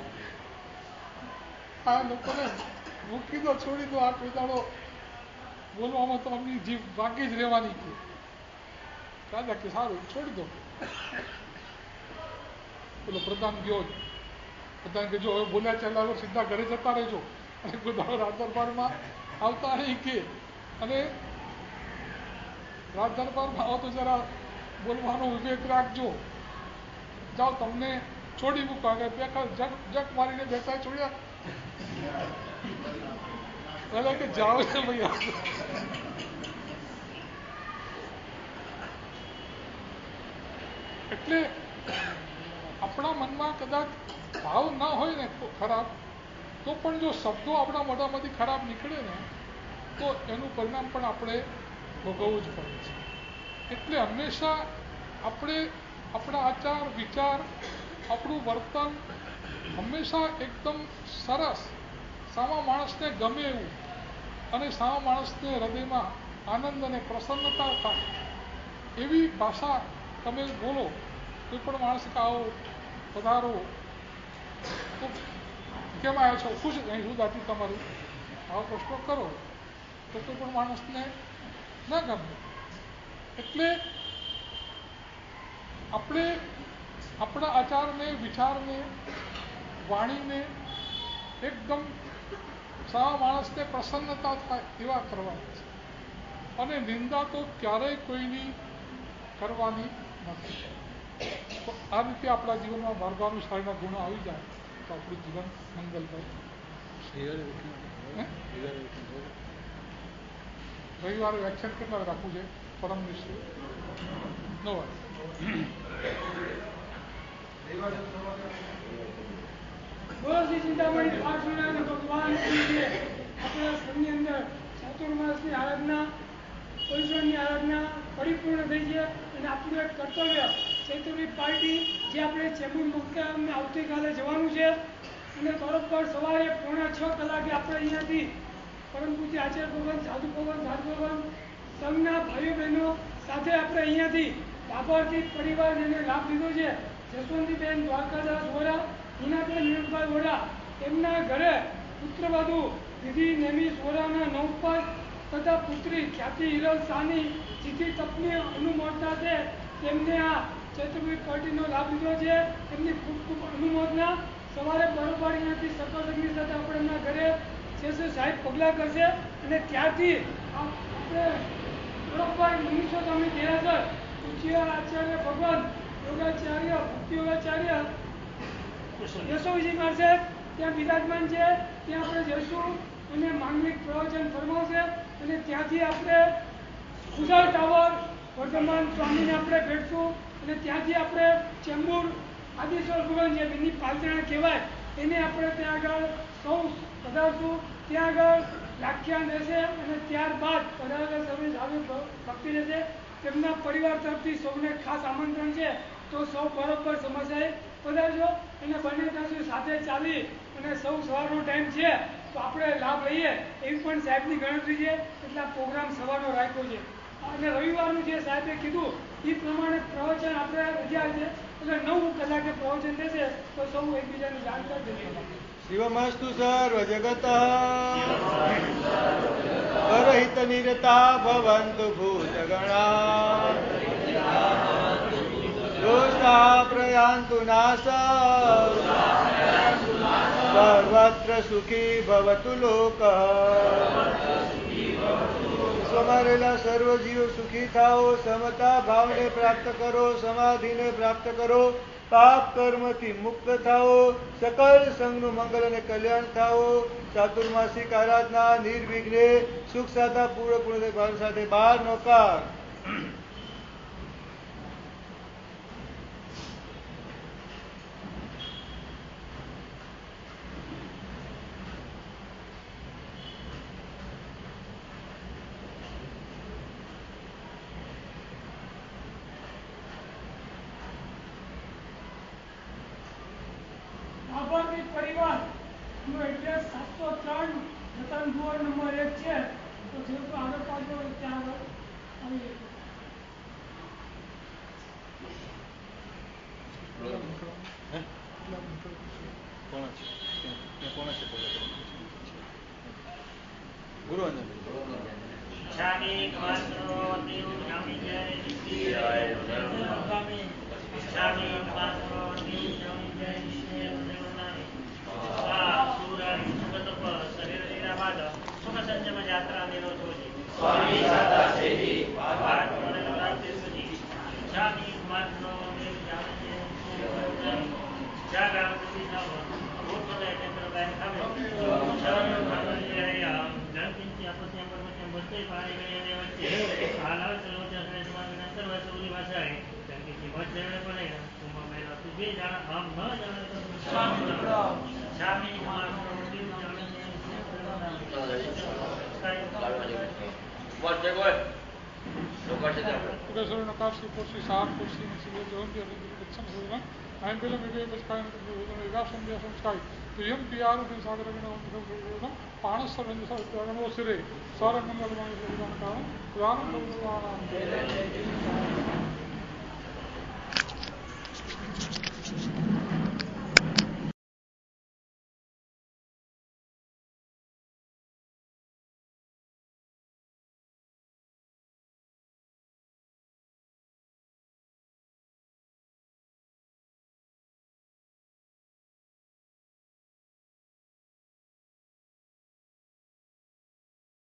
આ લોકોને મૂકી દો, છોડી દો. આ કોઈ દાડો બોલવામાં તો અમની જીભ બાકી જ રહેવાની કે. રાજા કે સારું છોડી દો. પેલો પ્રધાન ગયો. પ્રધાન કે જો હવે બોલ્યા ચાલ્યા સીધા ઘરે જતા રહેજો અને કોઈ દાડો રાજ દરબારમાં આવતા નહીં કે. અને રાજ દરબારમાં આવો તો જરા બોલવાનો વિવેક રાખજો. જાઓ તમને છોડી મૂકો. જગ મારીને બેઠા છોડ્યા. એટલે કે જાઓ છે ભાઈ. એટલે આપણા મનમાં કદાચ ભાવ ના હોય ને તો ખરાબ, તો પણ જો શબ્દો આપણા મોઢામાંથી ખરાબ નીકળે ને તો એનું પરિણામ પણ આપણે ભોગવવું જ પડે છે. એટલે હંમેશા આપણે આપણા આચાર વિચાર, આપણું વર્તન હંમેશા એકદમ સરસ, સામા માણસને ગમે એવું અને સામા માણસને હૃદયમાં આનંદ અને પ્રસન્નતા થાય એવી ભાષા તમે બોલો. કોઈ પણ માણસ કે આવો પધારો તો કેમ આવ્યા છો, ખુશ અહીં શું દાટી તમારું, આવો પ્રશ્નો કરો તો કોઈ પણ માણસને ના ગમે. એટલે આપણે આપણા આચારને, વિચારને, વાણીને એકદમ સારા માણસને પ્રસન્નતા થાય એવા કરવાના છે. અને નિંદા તો ક્યારેય કોઈની કરવાની નથી. તો આ રીતે આપણા જીવનમાં માર્ગાનુસારના ગુણો આવી જાય તો આપણું જીવન મંગલમય. રવિવારે વ્યાખ્યાન કેટલા રાખવું છે? પરમ દિવસે 9 વાગે. ચિંતામણી ભગવાન આપણા સ્કૂલની અંદર ચાતુર્માસની આરાધના, ઈશ્વરની આરાધના પરિપૂર્ણ થઈ છે. અને આપણું એક કર્તવ્ય ચૈતન્ય પાર્ટી જે આપણે ચેમ્બુર મુકામે આવતીકાલે જવાનું છે અને બરોબર સવારે 5:45 કલાકે આપણે અહીંયાથી પરમ પૂજ્ય આચાર્ય ભગવાન, સાધુ ભગવાન, સાધુ ભગવાન સંઘના ભાઈઓ બહેનો સાથે આપણે અહીંયાથી લાભાર્થી પરિવાર જેને લાભ લીધો છે, જસવંતીબેન દ્વારકાદાસ વોરા, હિનાબેન વિનોદભાઈ વોરા, તેમના ઘરે પુત્રવધુ વિધિ નેમિસ વોરાના નવપાસ તથા પુત્રી ખ્યાતિ હિરલ સાની જીતી તપની અનુમોદના છે. તેમને આ ચૈત્રભૂમિ પાર્ટીનો લાભ લીધો છે. તેમની ખૂબ ખૂબ અનુમોદના. સવારે બરોબર અહીંયાથી સર્વસંગની સાથે આપણે એમના ઘરે છે સાહેબ પગલાં કરશે અને ત્યારથી આપણે બરોબર મનીષો સ્વામી દેરાસર પૂજ્ય આચાર્ય ભગવાન યોગાચાર્ય ભક્તિ યોગાચાર્ય યશોજી મારશે ત્યાં બિરાજમાન છે. ત્યાં આપણે જઈશું અને માંગલિક પ્રવચન ફરમાવશે અને ત્યાંથી આપણે ખુશાલ ટાવર વર્ધમાન સ્વામીને આપણે ભેટશું અને ત્યાંથી આપણે ચેમ્બુર આદિશ્વર ભગવાન જે એની પાલતણા કહેવાય એને આપણે ત્યાં આગળ સૌ પધારશું. ત્યાં આગળ વ્યાખ્યાન રહેશે અને ત્યારબાદ પધારેલા સૌની સામે ભક્તિ રહેશે. તેમના પરિવાર તરફથી સૌને ખાસ આમંત્રણ છે, તો સૌ બરોબર સમયસર પધારજો અને બંને ત્યાં સાથે ચાલી અને સૌ સવારનો ટાઈમ છે તો આપણે લાભ લઈએ એવી પણ સાહેબની ગણતરી છે. એટલે આ પ્રોગ્રામ સવારનો રાખ્યો છે અને રવિવારનું જે સાહેબે કીધું એ પ્રમાણે પ્રવચન આપણે રજા છે એટલે 9 કલાકે પ્રવચન થશે તો સૌ એકબીજાને જાણકાર જઈએ. શિવમસ્તુ સર્વ જગત પરહિત નિરતા ભવંતુ ભૂતગણા દોષા પ્રયાન્તુ નાશ સર્વત્ર સુખી ભવતુ લોક. વિશ્વમાં સર્વ જીવો સુખી થાઓ, સમતા ભાવને પ્રાપ્ત કરો, સમાધિને પ્રાપ્ત કરો, પાપ કર્મથી મુક્ત થાઓ, સકલ સંઘનું મંગલ અને કલ્યાણ થાઓ. ચાતુર્માસિક આરાધના નિર્વિઘ્ને સુખ સાધા પૂર્ણ પૂર્ણ ભાવ સાથે 12 નોકાર. લાભાર્થી પરિવાર નું એડ્રેસ 703 રતન ભુવન નંબર 1 છે. તો જે લોકો આગળ પાછળ હોય ત્યાં આગળ આવી જશે. ગુરુ અંજન ઈચ્છામિ કમાસનો દેવ જામી જય ઈચ્છામિ કમાસનો દેવ જામી જય દેવનામી સુરારી સુગતપ શરીર લીલાબાદ સુખ સંયમ યાત્રા નિરોધોજી સ્વામી સાદા સેવી ભારત મને લગાતે સુજી ઈચ્છામિ કમાસનો દેવ જામી જય જાગા સુજી નામ ભૂત મને ચંદ્ર બેન ખાવે શરણ ભગવાન રહ્યા ગણપિંચી આપસ્યમ પરમત્યમ વચ્ચે પાણી ગયને વચ્ચે આલાવ ચલો ચસને સમાન નંતર વસુલી ભાષાએ ગણપિંચી વચ્ચે પડે કુંભ મેલા તુજે જાણ આમ ન જાણે તો સ્વામી સ્વામી માનો દેવ જાણે नकाशी कोशी सार कोशी निशिले जोंदे रिदक्षण होना आयंबिल मिगे बस्काय विगासम व्यासम स्काय प्रियम पियारु के सागर में होना पाणस रंग सा गणो सिरे सारंग मंगल मांगे कारण पुराण भगवान